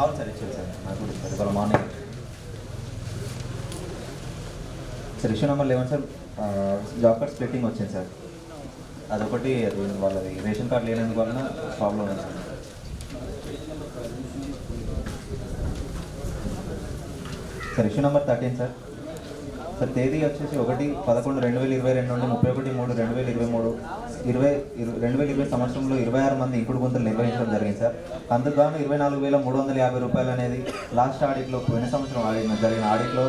అవును సార్, ఇచ్చారు సార్. నాకు కూడా ఇచ్చారు ఇవాళ morning sir. Issue number 11 sir. Job card splitting వచ్చింది సార్. అదొకటి, అది వాళ్ళది రేషన్ కార్డు లేనందుకు వలన ప్రాబ్లం ఉంది sir. Sir issue number 13 sir. Sir తేదీ వచ్చేసి 1/11/2022 నుండి 31/3/2023 2020 సంవత్సరంలో 26 మంది ఇంకుడు గుంతలు నిర్వహించడం జరిగింది సార్. అందుకు గాను 24,350 రూపాయలు అనేది లాస్ట్ ఆడిట్లో, పోయిన సంవత్సరం జరిగిన ఆడిట్లో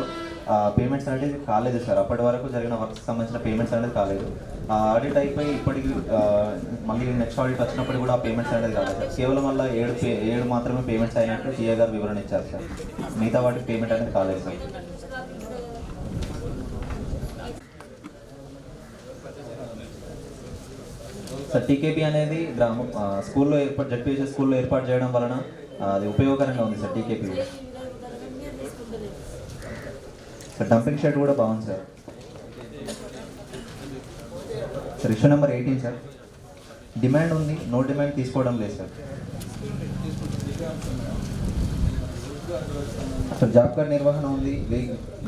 పేమెంట్స్ అనేది కాలేదు సార్. అప్పటి వరకు జరిగిన వర్క్స్ సంబంధించిన పేమెంట్స్ అనేది కాలేదు. ఆ ఆడిట్ అయిపోయి ఇప్పటికి మళ్ళీ నెక్స్ట్ ఆడిట్ వచ్చినప్పుడు కూడా ఆ పేమెంట్స్ అనేది కాలేదు సార్. కేవలం వల్ల 7 మాత్రమే పేమెంట్స్ అయినట్టు టీఏ గారు వివరణ ఇచ్చారు సార్. మిగతా వాటికి పేమెంట్ అనేది కాలేదు సార్. సార్ టీకేపీ అనేది స్కూల్లో జడ్పీహెచ్ఎస్ స్కూల్లో ఏర్పాటు చేయడం వలన అది ఉపయోగకరంగా ఉంది sir. TKP sir. Dumping shed కూడా బాగుంది sir. Sir issue number 18 sir. Demand ఉంది, నో డిమాండ్ తీసుకోవడం లేదు సార్. సార్ జాబ్ కార్డ్ నిర్వహణ ఉంది,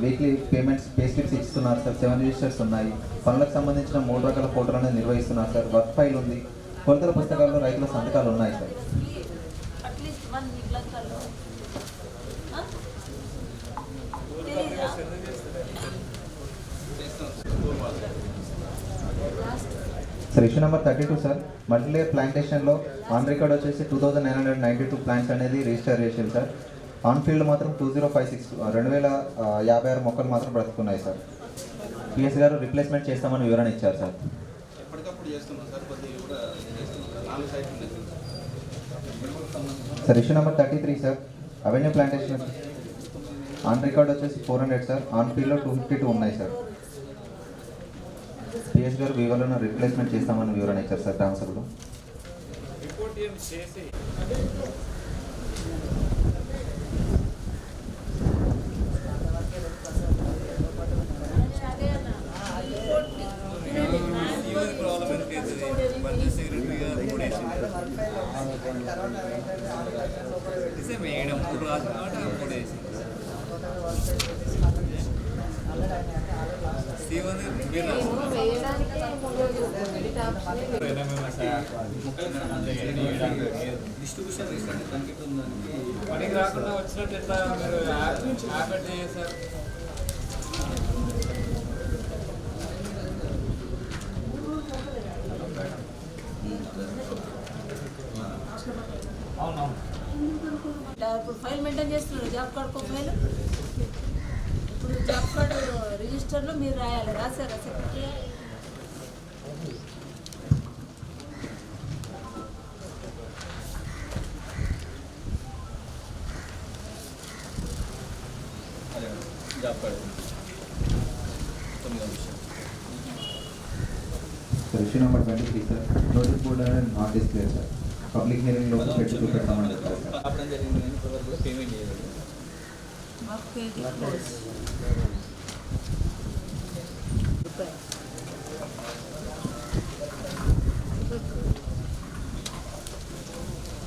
వీక్లీ పేమెంట్స్ పే స్లిప్స్ ఇస్తున్నారు సార్. 7 రిజిస్టర్స్ ఉన్నాయి. పనులకు సంబంధించిన 3 రకాల ఫోటోలు అనేది నిర్వహిస్తున్నారు సార్. వర్క్ ఫైల్ ఉంది. కొలతల పుస్తకాల్లో రైతుల సంతకాలు ఉన్నాయి sir. Sir issue number 32 sir. Multilayer ప్లాంటేషన్లో ఆన్ రికార్డ్ వచ్చేసి 2992 ప్లాంట్స్ అనేది రిజిస్టర్ చేసింది సార్. ఆన్ ఫీల్డ్ మాత్రం 2056 2056 మొక్కలు మాత్రం బ్రతుకున్నాయి సార్. పిఎస్ గారు రిప్లేస్మెంట్ చేస్తామని వివరణ ఇచ్చారు sir. Sir issue number 33 sir. Avenue plantation on record వచ్చేసి 400 సార్. ఆన్ ఫీల్డ్లో 252 ఉన్నాయి సార్. పిఎస్ గారు వివరణ రిప్లేస్మెంట్ చేస్తామని వివరణ ఇచ్చారు సార్ ట్రాన్స్ఫర్లో. మేడం 3 రాసినమాట 3 వేసి డిస్ట్రిబ్యూషన్ రిజిస్టర్ తనకి ఉందండి. పనికి రాకుండా వచ్చినట్టు ఎట్లా మీరు యాప్ ఎట్లా చేశారు? ఇప్పుడు ఫైల్ మెయింటైన్ చేస్తున్నారు జాబ్ కార్డ్ ఫైల్. ఇప్పుడు జాబ్ కార్డు రిజిస్టర్లో మీరు రాయాలి. రాశారా సెక్రటరీ? జాబ్ కార్డు 9వ విషయం. Sir issue number 23 sir notice board అనేది not display sir public hearing లో పెట్టి చూపెడతామని చెప్పారు సార్. ఆపడం జరిగింది కానీ ఇప్పటివరకు కూడా పేమెంట్ చేయలేదు.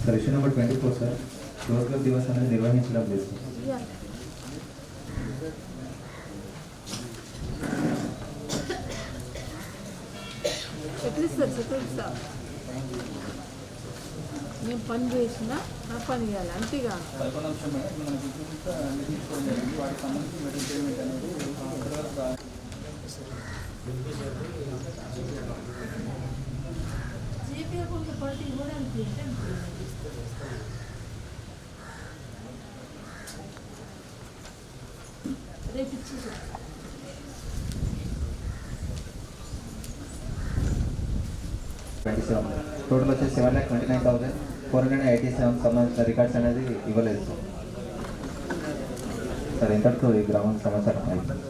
Sir issue number 24 sir close club దివస్ అనేది నిర్వహించడం లేదు సార్. సార్ నేను పని చేసినా నా పని చేయాలి అంతేగా. 11వ అంశం మేడం మనకి ఇంకా నిర్ణయించుకోవడం జరిగింది. వాటికి సంబంధించి మెటీరియల్ పేమెంట్ అనేది జీపీ అకౌంట్ పార్టీ ఇవ్వడానికి రేపు ఇచ్చేసి టోటల్ వచ్చేసి 7,29,487 సంబంధించిన రికార్డ్స్ అనేది ఇవ్వలేదు సార్. సార్ ఇంతటితో ఈ గ్రామం సమాచారం అయిపోయింది.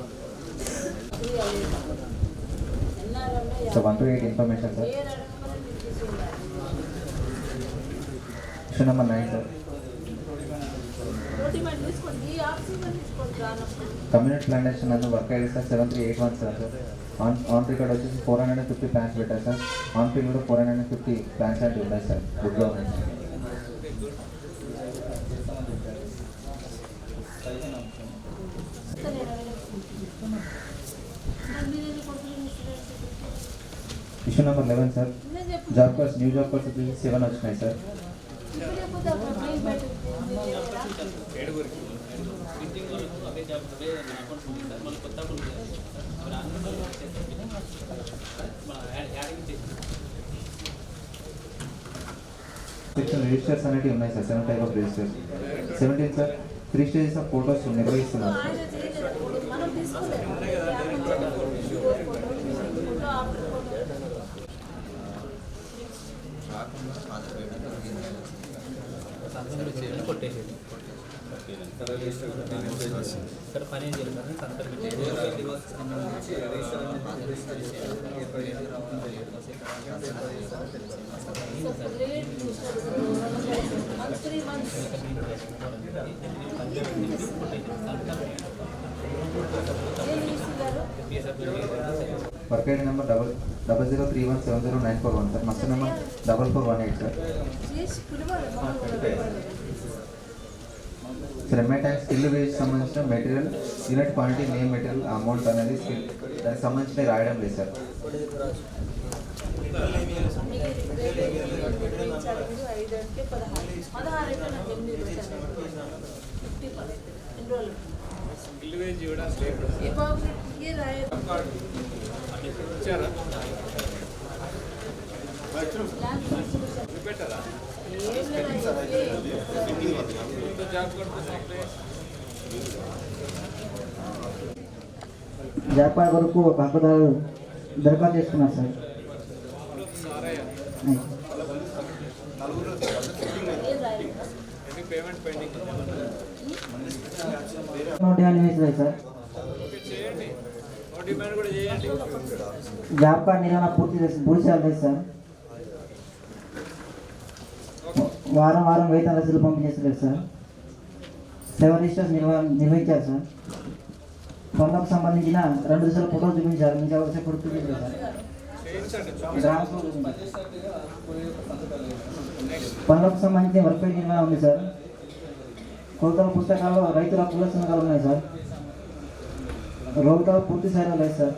So 128 information sir. Issue number 9 sir community plantation అనేది వర్క్ అయ్యేది సార్ 7381 సార్. ఆన్ రికార్డ్ వచ్చేసి 450 ప్లాన్స్ పెట్టారు సార్. ఆన్ ఫీల్డ్ కూడా 450 ప్లాన్స్ అంటే ఉన్నాయి sir good governance. Issue number 11 sir job cards new job cards వచ్చేసి 7 వచ్చినాయి సార్. రిజిస్టర్స్ అనేవి ఉన్నాయి sir 7 type of registers. 17 sir 3 stages of photos నిర్వహిస్తున్నారు సార్. కొట్టేసేది ఇక్కడ పని ఏం చేయాలి work ID number 00317094 sir. Muster number 4418 sir. Sir MI tax skill wage సంబంధించిన material unit quantity name material amount అనేది స్కిల్ దానికి సంబంధించిన రాయడం లేదు సార్. జాబ్ కార్డ్ వరకు ఒక హక్కుదారు దరఖాస్తు చేసుకున్నారు సార్. నోట్ వేసారు సార్. జాబ్ కార్డ్ నిర్వహణ పూర్తి చేయాలి సార్. వారం వారం వేతన రసీదులు పంపించేస్తారు సార్. 7 రిజిస్టర్స్ నిర్వహించారు సార్. పనులకు సంబంధించిన 2 దశల ఫోటోలు చూపించారు. మీకు అవసరం ఫోటో చూపించారు సార్. పనులకు సంబంధించిన వర్క్ నిర్వహణ ఉంది సార్. కొలతల పుస్తకాల్లో రైతుల పూల సంఘాలు ఉన్నాయి సార్. రోడ్లు పూర్తి స్థాయిలో లేదు సార్.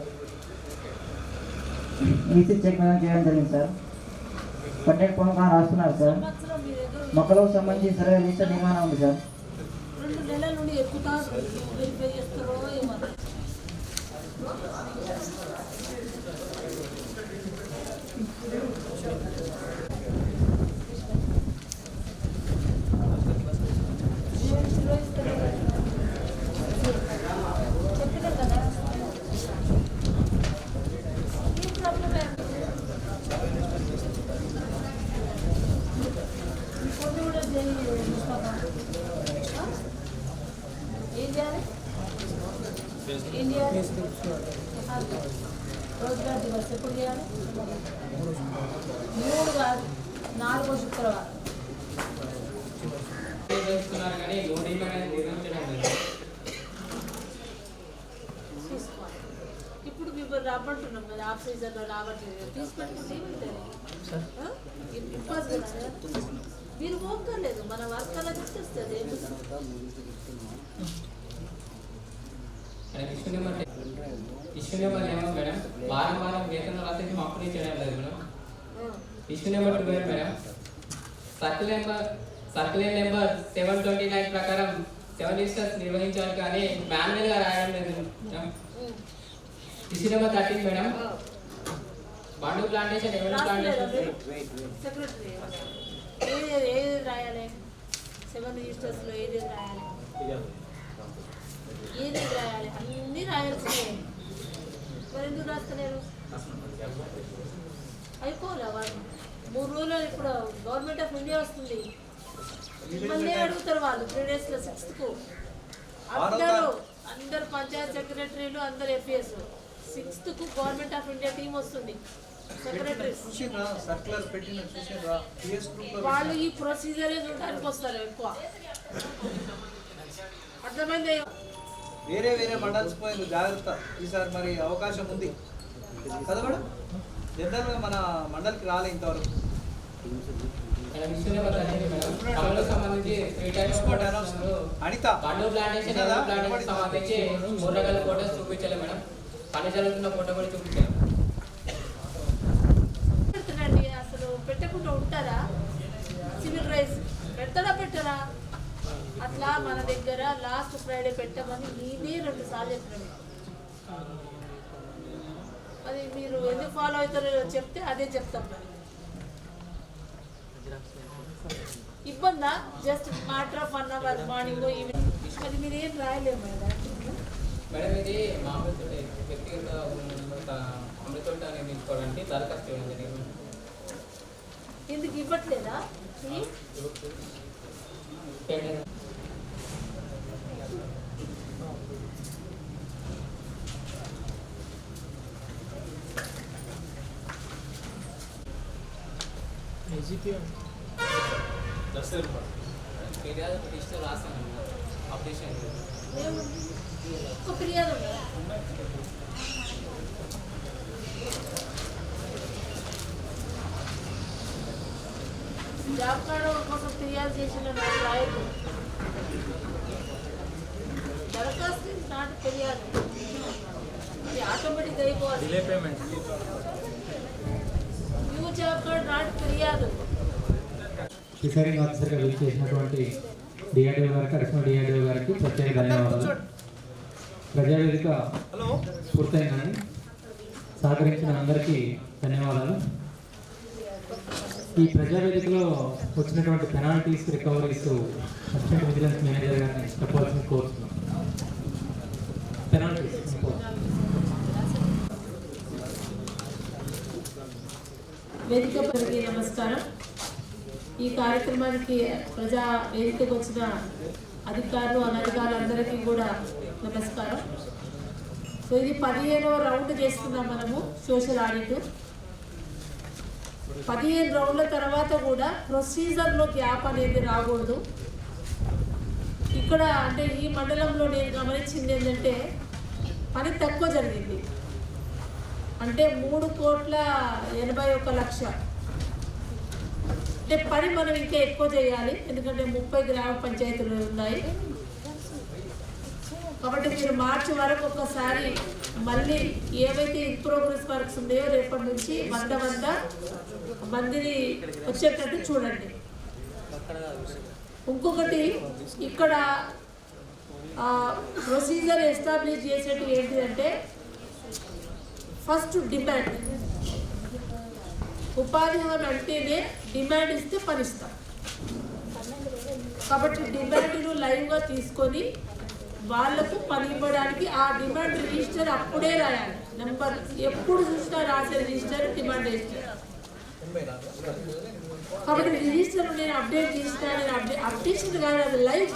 ఈసీ చెక్ మీద చేయడం జరిగింది సార్. కంటెంట్ పొందగా రాస్తున్నారు సార్. మొక్కలకు సంబంధించి సర్వే రిజిస్టర్ నిర్మాణం ఉంది సార్. 2 నెలల నుండి ఎక్కుతా వెరిఫై చేస్తారో ఏమో. रोजगार दिवस ఎప్పుడు చేయాలి? 3 కాదు 4 శుక్రవారం. ఇప్పుడు మేము రాబట్టున్నాం కదా, ఆఫ్ సీజన్లో రావట్లేదు. తీసుకుంటే మీరు పోక్కర్లేదు, మన వర్క్ అలా తీసుకొస్తుంది. ఇష్యూ నెంబర్ ఏమో మేడం, వారం వారం వేతనం రాసేది అప్లై చేయడం లేదు madam. Issue number 12 madam, circular number 729 ప్రకారం 7 రిజిస్టర్స్ నిర్వహించాలి కానీ మాన్యువల్గా రాయడం లేదు మేడం. ఇష్యూ నెంబర్ 13 మేడం, బండు ప్లాంటేషన్ ఎవరి ప్లాంటేషన్ సెక్రటరీ ఏది రాయాలి? 7 రిజిస్టర్స్లో ఏది రాయాలి? ఏది రాయాలి? అన్నీ రాయాల్సిందే. మరి ఎందుకు రాస్తలేరు? అయిపోలే వాళ్ళు 3 రోజులు. ఇప్పుడు గవర్నమెంట్ ఆఫ్ ఇండియా వస్తుంది, మిమ్మల్ని అడుగుతారు వాళ్ళు 3 డేస్లో 6th అందరు పంచాయత్ సెక్రటరీలు అందరు FAs 6th government of India team వస్తుంది. సెక్రటరీస్ వాళ్ళు ఈ ప్రొసీజరే చూడడానికి వస్తారు ఎక్కువ. అర్థమైంది? వేరే వేరే మండల్స్ పోయింది, జాగ్రత్త. ఈసారి మరి అవకాశం ఉంది కదా మేడం. జనరల్గా మన మండలికి రాలే ఇంతవరకు. అనిత బండు ప్లాంటేషన్ సంబంధించి 3 రకాల ఫోటోస్ చూపించాలి మేడం. పని జరుగుతున్న ఫోటో కూడా చూపించాలి. అసలు పెట్టకుండా ఉంటారా? సివిల్ రైస్ పెడతారా పెట్టరా? అట్లా మన దగ్గర లాస్ట్ ఫ్రైడే పెట్టమని నేనే 2 సార్లు చెప్పినాను. అది మీరు ఎందుకు ఫాలో అవుతారో చెప్తే అదే చెప్తాం. మరి ఇబ్బందా? Just matter of 1 hour morning evening. అది మీరు ఏం రాయలేము మేడం. ఇది మామూలు వ్యక్తిగత అమృతోట నిర్మించుకోవడానికి దరఖాస్తు చేయడం జరిగింది. ఎందుకు ఇవ్వట్లేదా? ఫిర్యాదు రిజిస్టర్ రాస్తాను అప్డేషన్ ఫిర్యాదు జాబ్ కార్డు కోసం ఫిర్యాదు చేసిన రాయదు. దరఖాస్తు నాట్ ఫిర్యాదు, అది ఆటోమేటిక్ అయిపోవాలి. న్యూ జాబ్ కార్డు నాట్ ఫిర్యాదు. ప్రిసైడింగ్ ఆఫీసర్గా విల్ చేసినటువంటి డిఆర్డీఓ గారికి, అడిషనల్ డిఆర్డీఓ గారికి ప్రత్యేక ధన్యవాదాలు. ప్రజావేదిక పూర్తయిందని సహకరించిన అందరికీ ధన్యవాదాలు. ఈ ప్రజావేదికలో వచ్చినటువంటి penalties, recoveries assistant vigilance manager గారిని చెప్పాల్సిన కోరుతున్నాం. పెనాల్టీస్ వేదికపరికి నమస్కారం. ఈ కార్యక్రమానికి ప్రజా వేదికకు వచ్చిన అధికారులు, అనధికారులందరికీ కూడా నమస్కారం. సో ఇది 15వ రౌండ్ చేస్తున్నాం మనము సోషల్ ఆడిట్. 15 రౌండ్ల తర్వాత కూడా ప్రొసీజర్లో గ్యాప్ అనేది రాకూడదు. ఇక్కడ అంటే ఈ మండలంలో నేను గమనించింది ఏంటంటే పని తక్కువ జరిగింది. అంటే 3,81,00,000. అంటే పని మనం ఇంకా ఎక్కువ చేయాలి, ఎందుకంటే 30 గ్రామ పంచాయతీలు ఉన్నాయి. కాబట్టి మీరు మార్చి వరకు ఒక్కసారి మళ్ళీ ఏవైతే ఇన్ ప్రోగ్రెస్ వర్క్స్ ఉన్నాయో రేపటి నుంచి 100 మందిని వచ్చేటట్టు చూడండి. ఇంకొకటి ఇక్కడ ప్రొసీజర్ ఎస్టాబ్లిష్ చేసేది ఏంటిదంటే ఫస్ట్ డిమాండ్. ఉపాధి హామీ అంటేనే డిమాండ్ ఇస్తే పని ఇస్తాం. కాబట్టి డిమాండ్ను లైవ్గా తీసుకొని వాళ్ళకు పని ఇవ్వడానికి ఆ డిమాండ్ రిజిస్టర్ అప్పుడే రాయాలి. నెంబర్ ఎప్పుడు చూసినా రాసే రిజిస్టర్ డిమాండ్ రిజిస్టర్. కాబట్టి రిజిస్టర్ నేను అప్డేట్ చేసిన అప్డేషన్ కాదు, అది లైవ్.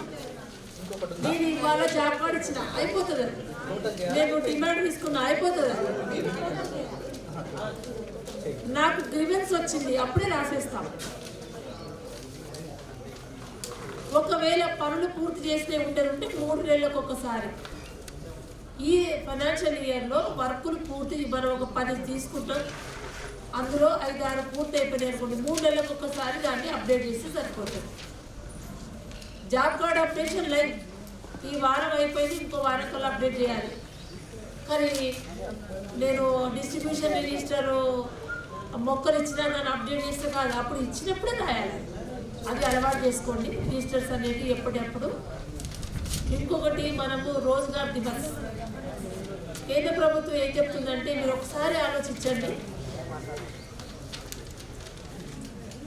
నేను ఇవాళ జాబ్ కార్డ్ ఇచ్చిన అయిపోతుంది, నేను డిమాండ్ తీసుకున్నా అయిపోతుంది. నాకు గ్రీవెన్స్ వచ్చింది అప్పుడే రాసేస్తాం. ఒకవేళ పనులు పూర్తి చేస్తే ఉంటే 3 నెలలకు ఒకసారి. ఈ ఫైనాన్షియల్ ఇయర్లో వర్కులు పూర్తి మనం ఒక 10 తీసుకుంటాం, అందులో 5-6 పూర్తి అయిపోయినాయి అనుకోండి, 3 నెలలకు ఒకసారి దాన్ని అప్డేట్ చేస్తే సరిపోతుంది. Job card updation live. ఈ వారం అయిపోయింది, ఇంకో వారం కల్లా అప్డేట్ చేయాలి. కానీ నేను డిస్ట్రిబ్యూషన్ రిజిస్టర్ మొక్కలు ఇచ్చినా దాన్ని అప్డేట్ చేస్తే కాదు, అప్పుడు ఇచ్చినప్పుడే రాయాలి. అది అలవాటు చేసుకోండి రిజిస్టర్స్ అనేవి ఎప్పటికప్పుడు. ఇంకొకటి మనము రోజ్గార్ దివస్. కేంద్ర ప్రభుత్వం ఏం చెప్తుందంటే మీరు ఒకసారి ఆలోచించండి.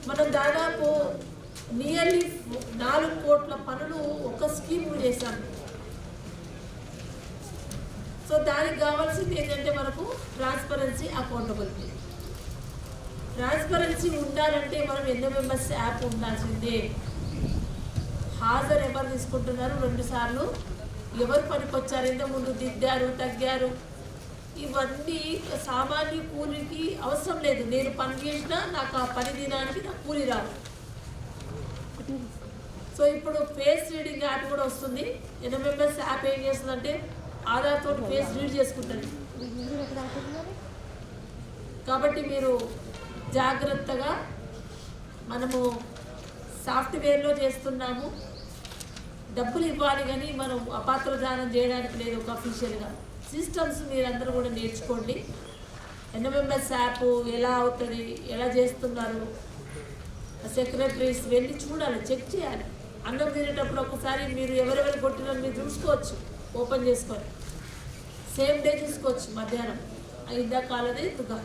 మనం దాదాపు నియర్లీ 4 కోట్ల పనులు ఒక స్కీమ్ చేశాము. సో దానికి కావాల్సింది ఏంటంటే మనకు ట్రాన్స్పరెన్సీ, అకౌంటబిలిటీ. ట్రాన్స్పరెన్సీ ఉండాలంటే మనం ఎన్ఎంఎంఎస్ యాప్ ఉండాల్సిందే. హాజరు ఎవరు తీసుకుంటున్నారు, 2 సార్లు ఎవరు పనికొచ్చారు, ఇంత ముందు దిద్దారు తగ్గారు, ఇవన్నీ సామాన్య కూలికి అవసరం లేదు. నేను పని చేసినా నాకు ఆ పని దినానికి నాకు కూలి రాదు. సో ఇప్పుడు ఫేస్ రీడింగ్ యాప్ కూడా వస్తుంది. ఎన్ఎంఎంఎస్ యాప్ ఏం చేస్తుందంటే ఆధార్ తోటి ఫేస్ రీడ్ చేసుకుంటుంది. కాబట్టి మీరు జాగ్రత్తగా, మనము సాఫ్ట్వేర్లో చేస్తున్నాము, డబ్బులు ఇవ్వాలి కానీ మనం అపాత్రదానం చేయడానికి లేదు. ఒక అఫీషియల్గా సిస్టమ్స్ మీరందరూ కూడా నేర్చుకోండి. ఎన్ఎంఎంఎస్ యాప్ ఎలా అవుతుంది, ఎలా చేస్తున్నారు, సెక్రటరీస్ వెళ్ళి చూడాలి, చెక్ చేయాలి. అన్నం తినేటప్పుడు ఒకసారి మీరు ఎవరెవరు కొట్టినా మీరు చూసుకోవచ్చు, ఓపెన్ చేసుకొని సేమ్ డే చూసుకోవచ్చు. మధ్యాహ్నం అయిందా కాలదే దుగా.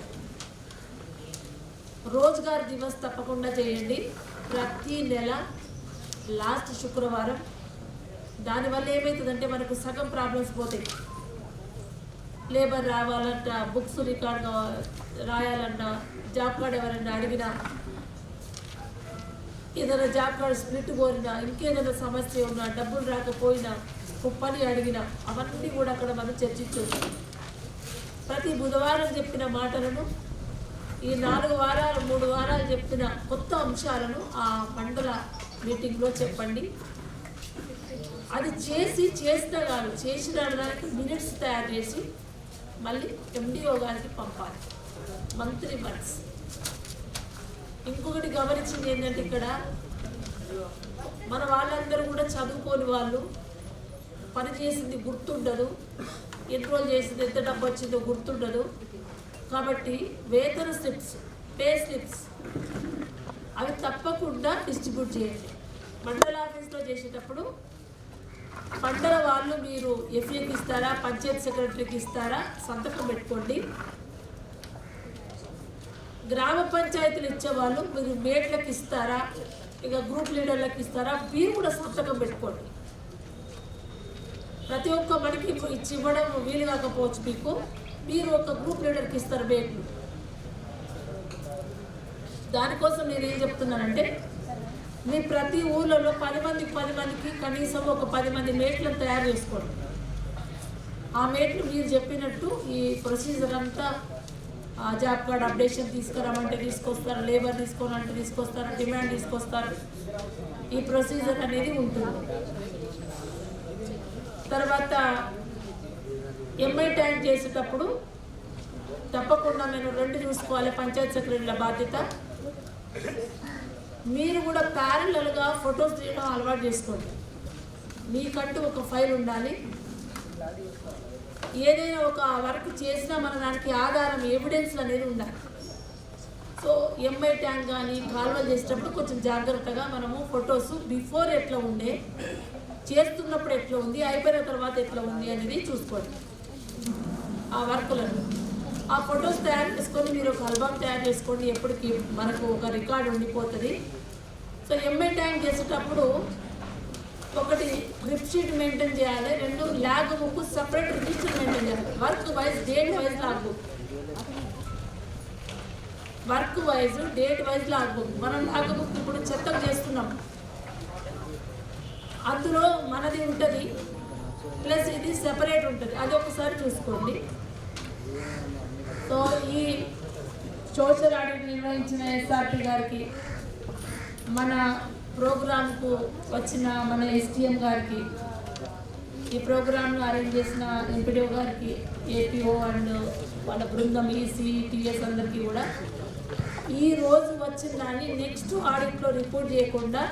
రోజ్గార్ దివస్ తప్పకుండా చేయండి ప్రతి నెల లాస్ట్ శుక్రవారం. దానివల్ల ఏమవుతుందంటే మనకు సగం ప్రాబ్లమ్స్ పోతాయి. లేబర్ రావాలంట, బుక్స్ రికార్డ్ రాయాలన్నా, జాబ్ కార్డ్ ఎవరైనా అడిగినా, ఏదైనా జాబ్ కార్డ్ స్ప్లిట్ కోరినా, ఇంకేదైనా సమస్య ఉన్నా, డబ్బులు రాకపోయినా, పని అడిగినా, అవన్నీ కూడా అక్కడ మనం చర్చించవచ్చు. ప్రతి బుధవారం చెప్పిన మాటలను, ఈ 4 వారాలు 3 వారాలు చెప్పిన కొత్త అంశాలను ఆ మండల మీటింగ్లో చెప్పండి. అది చేస్తే కాదు, చేసిన దానికి మినిట్స్ తయారు చేసి మళ్ళీ ఎండిఓ గారికి పంపాలి, మంత్లీ వన్స్. ఇంకొకటి గమనించింది ఏంటంటే ఇక్కడ మన వాళ్ళందరూ కూడా చదువుకోని వాళ్ళు, పని చేసింది గుర్తుండదు, ఎన్రోల్ చేసింది ఎంత డబ్బు వచ్చిందో గుర్తుండదు. కాబట్టి వేతన స్లిప్స్, పే స్లిప్స్ అవి తప్పకుండా డిస్ట్రిబ్యూట్ చేయండి. మండల ఆఫీస్లో చేసేటప్పుడు మండల వాళ్ళు మీరు ఎఫ్ఏకి ఇస్తారా, పంచాయత్ సెక్రటరీకి ఇస్తారా, సంతకం పెట్టుకోండి. గ్రామ పంచాయతీలు ఇచ్చేవాళ్ళు మీరు మేట్లకు ఇస్తారా, ఇక గ్రూప్ లీడర్లకు ఇస్తారా, మీరు కూడా సంతకం పెట్టుకోండి. ప్రతి ఒక్క మనకి ఇచ్చి ఇవ్వడం వీలు కాకపోవచ్చు మీకు, మీరు ఒక గ్రూప్ లీడర్కి ఇస్తారు మేట్లు. దానికోసం నేను ఏం చెప్తున్నానంటే మీ ప్రతి ఊళ్ళలో 10 మందికి కనీసం ఒక 10 మంది మేట్లను తయారు చేసుకోండి. ఆ మేట్లు మీరు చెప్పినట్టు ఈ ప్రొసీజర్ అంతా జాబ్ కార్డ్ అప్డేషన్ తీసుకురామంటే తీసుకొస్తారు, లేబర్ తీసుకోవాలంటే తీసుకొస్తారు, డిమాండ్ తీసుకొస్తారు. ఈ ప్రొసీజర్ అనేది ఉంటుంది. తర్వాత ఎంఐ ట్యాంక్ చేసేటప్పుడు తప్పకుండా నేను 2 చూసుకోవాలి, పంచాయత్ సెక్రటరీల బాధ్యత. మీరు కూడా ప్యారలల్గా ఫొటోస్ తీయడం అలవాటు చేసుకోండి. మీకంటూ ఒక ఫైల్ ఉండాలి. ఏదైనా ఒక వర్క్ చేసినా మన దానికి ఆధారం ఎవిడెన్స్ అనేది ఉండాలి. సో ఎంఐ ట్యాంక్ కానీ కాలువలు చేసేటప్పుడు కొంచెం జాగ్రత్తగా మనము ఫొటోస్ బిఫోర్ ఎట్లా ఉండే, చేస్తున్నప్పుడు ఎట్లా ఉంది, అయిపోయిన తర్వాత ఎట్లా ఉంది అనేది చూసుకోండి. ఆ వర్కులను ఆ ఫొటోస్ తయారు చేసుకొని మీరు ఒక ఆల్బమ్ తయారు చేసుకోండి. ఎప్పటికీ మనకు ఒక రికార్డు ఉండిపోతుంది. సో ఎంఐ ట్యాంక్ చేసేటప్పుడు ఒకటి రిప్ షీట్ మెయింటైన్ చేయాలి, 2 log book separate register maintain చేయాలి. Work wise date wise log book, work wise date wise log book. మనం లాగ్ బుక్ ఇప్పుడు చెత్తకు చేస్తున్నాం, అందులో మనది ఉంటుంది ప్లస్ ఇది సెపరేట్ ఉంటుంది, అది ఒకసారి చూసుకోండి. సో ఈ సోషల్ ఆడిట్ నిర్వహించిన ఎస్ఆర్టీ గారికి, మన ప్రోగ్రాంకు వచ్చిన మన ఎస్టీఎం గారికి, ఈ ప్రోగ్రాంను అరేంజ్ చేసిన ఎంపీడీఓ గారికి, ఏపీఓ అండ్ వాళ్ళ బృందం, ఈసీ, టీఎస్ అందరికీ కూడా ఈ రోజు వచ్చిన దాన్ని నెక్స్ట్ ఆడిట్లో రిపోర్ట్ చేయకుండా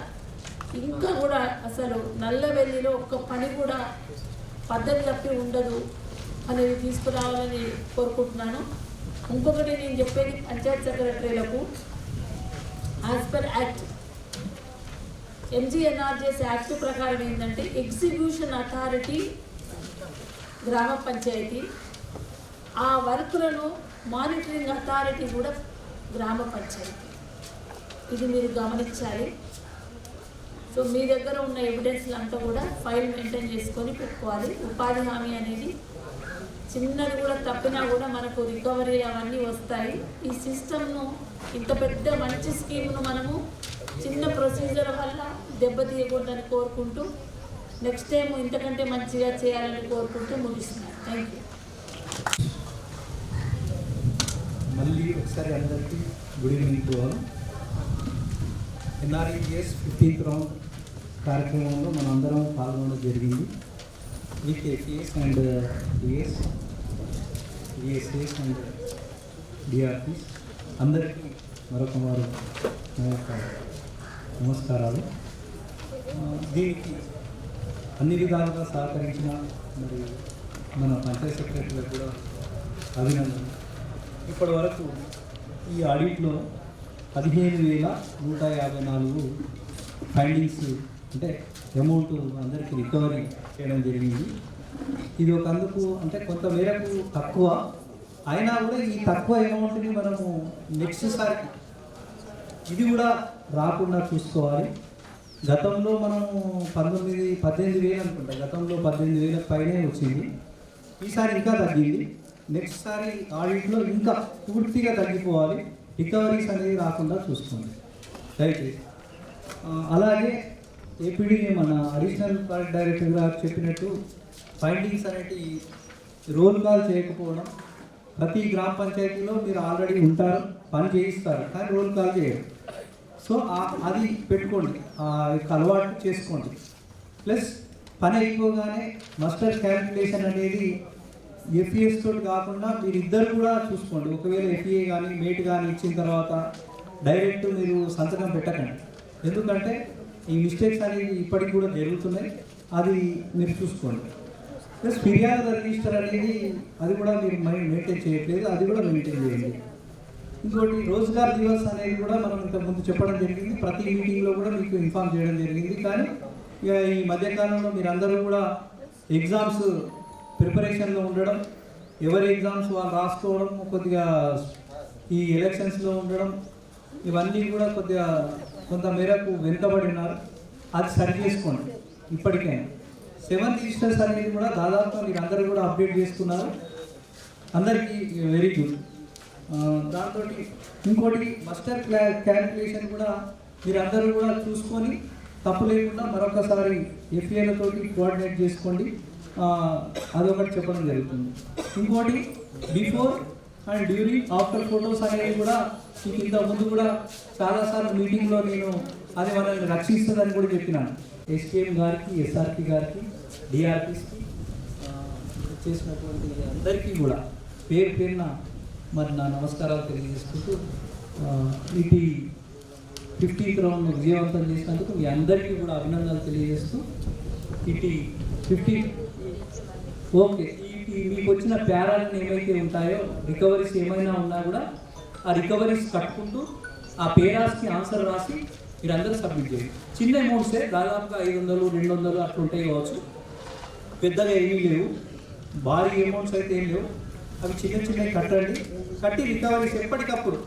ఇంకా కూడా అసలు నల్లవెల్లిలో ఒక్క పని కూడా పద్ధతి తప్పి ఉండదు అనేది తీసుకురావాలని కోరుకుంటున్నాను. ఇంకొకటి నేను చెప్పేది పంచాయత్ సెక్రటరీలకు, as per act MGNREGS act ప్రకారం ఏంటంటే ఎగ్జిక్యూషన్ అథారిటీ గ్రామ పంచాయతీ, ఆ వర్కులను మానిటరింగ్ అథారిటీ కూడా గ్రామ పంచాయతీ. ఇది మీరు గమనించాలి. సో మీ దగ్గర ఉన్న ఎవిడెన్స్లు అంతా కూడా ఫైల్ మెయింటైన్ చేసుకొని పెట్టుకోవాలి. ఉపాధి హామీ అనేది చిన్నది కూడా తప్పినా కూడా మనకు రికవరీ అవన్నీ వస్తాయి. ఈ సిస్టమ్ను, ఇంత పెద్ద మంచి స్కీమ్ను మనము చిన్న ప్రొసీజర్ వల్ల దెబ్బతీయకూడదని కోరుకుంటూ నెక్స్ట్ టైం ఇంతకంటే మంచిగా చేయాలని కోరుకుంటూ ముగిస్తున్నాను. Thank you. మళ్ళీ ఒకసారి అందరికీ good evening to all. NREGS 15th round కార్యక్రమంలో మనందరం పాల్గొనడం జరిగింది. With APS and DS, DSS and DRPs అందరికీ మరొక వారు నమస్కారాలు. దీనికి అన్ని విధాలుగా సహకరించిన మరి మన పంచాయత్ సెక్రటరీలకు కూడా అభినందన. ఇప్పటి వరకు ఈ ఆడిట్లో 15,154 ఫైండింగ్స్ అంటే అమౌంట్ అందరికీ రికవరీ చేయడం జరిగింది. ఇది ఒక అందుకు అంటే కొంత మేరకు తక్కువ అయినా కూడా ఈ తక్కువ అమౌంట్ని మనము నెక్స్ట్ సారికి ఇది కూడా రాకుండా చూసుకోవాలి. గతంలో మనము 18,000 అనుకుంటా, గతంలో 18,000 పైనే వచ్చింది. ఈసారి ఇంకా తగ్గింది. నెక్స్ట్ సారి ఆడిట్లో ఇంకా పూర్తిగా తగ్గిపోవాలి. రికవరీస్ అనేది రాకుండా చూసుకోండి దయచేసి. అలాగే ఏపీడీ మన అడిషనల్ ప్రాజెక్ట్ డైరెక్టర్ గారు చెప్పినట్టు ఫైండింగ్స్ అనేవి రోల్ కాల్ చేయకపోవడం. ప్రతి గ్రామ పంచాయతీలో మీరు ఆల్రెడీ ఉంటారు, పని చేయిస్తారు, కానీ రోల్ కాల్ చేయరు. సో అది పెట్టుకోండి, అలవాటు చేసుకోండి. ప్లస్ పని అయిపోగానే మస్టర్ క్యాల్కులేషన్ అనేది ఎఫ్ఈఎస్ తోటి కాకుండా మీరిద్దరు కూడా చూసుకోండి. ఒకవేళ ఎఫ్ఈఏ కానీ మేట్ కానీ ఇచ్చిన తర్వాత డైరెక్ట్ మీరు సంతకం పెట్టకండి, ఎందుకంటే ఈ మిస్టేక్స్ అనేవి ఇప్పటికి కూడా జరుగుతున్నాయి. అది మీరు చూసుకోండి. ప్లస్ ఫిర్యాదు రిజిస్టర్ అనేది అది కూడా మీరు మెయింటైన్ చేయట్లేదు, అది కూడా మెయింటైన్ చేయండి. ఇంకోటి రోజ్గార్ దివస్ అనేది కూడా మనం ఇంతకుముందు చెప్పడం జరిగింది, ప్రతి మీటింగ్లో కూడా మీకు ఇన్ఫార్మ్ చేయడం జరిగింది. కానీ ఇక ఈ మధ్యకాలంలో మీరందరూ కూడా ఎగ్జామ్స్ ప్రిపరేషన్లో ఉండడం, ఎవరి ఎగ్జామ్స్ వాళ్ళు రాసుకోవడం, కొద్దిగా ఈ ఎలక్షన్స్లో ఉండడం, ఇవన్నీ కూడా కొద్దిగా కొంత మేరకు వెనుకబడి ఉన్నారు. అది సరి చేసుకోండి. ఇప్పటికైనా 7 రిజిస్టర్స్ అనేది కూడా దాదాపుగా మీరు అందరూ కూడా అప్డేట్ చేసుకున్నారు. అందరికీ వెరీ గుడ్. దాంతో ఇంకోటి మస్టర్ క్యాల్కులేషన్ కూడా మీరు అందరూ కూడా చూసుకొని తప్పు లేకుండా మరొకసారి ఎఫ్ఏలతోటి కోఆర్డినేట్ చేసుకోండి. అదొకటి చెప్పడం జరుగుతుంది. ఇంకోటి before and during after photos అనేవి కూడా మీకు ఇంత ముందు కూడా చాలాసార్లు మీటింగ్లో నేను అది మనల్ని రక్షిస్తుందని కూడా చెప్పినాను. ఎస్కేఎం గారికి, ఎస్ఆర్పి గారికి, డిఆర్పిస్కి చేసినటువంటి అందరికీ కూడా పేరు పేరున మరి నా నమస్కారాలు తెలియజేసుకుంటూ ఇది 15th రౌండ్ విజయవంతం చేసినందుకు మీ అందరికీ కూడా అభినందనలు తెలియజేస్తూ ఇది 15 ఓకే. ఈ మీకు వచ్చిన పేరాలను ఏమైతే ఉంటాయో రికవరీస్ ఏమైనా ఉన్నా కూడా ఆ రికవరీస్ కట్టుకుంటూ ఆ పేరాస్కి ఆన్సర్ రాసి మీరందరూ సబ్మిట్ చేయండి. చిన్న అమౌంట్సే, దాదాపుగా 500, 200 అట్లా ఉంటాయి కావచ్చు, పెద్దగా ఏమీ లేవు, భారీ అమౌంట్స్ అయితే ఏం లేవు. అవి చిన్నవి కట్టండి. కట్టి రికవరీస్ ఎప్పటికప్పుడు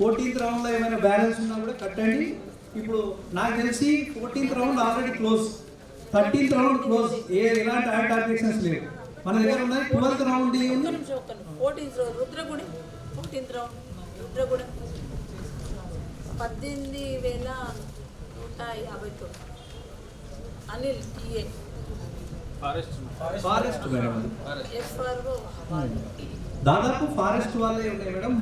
14th రౌండ్లో ఏమైనా బ్యాలెన్స్ ఉన్నా కూడా కట్టండి. ఇప్పుడు నాకు తెలిసి 14th round already close, 13th round close, ఎలాంటి యాడ్ అప్లికేషన్స్ లేవు మన దగ్గర ఉన్నాయి. 12th round 14th round Rudragudi, 14th round Rudragudi 18,159 Anil TA forest madam, దాదాపు ఫారెస్ట్ వాళ్ళే ఉన్నాయి మేడం.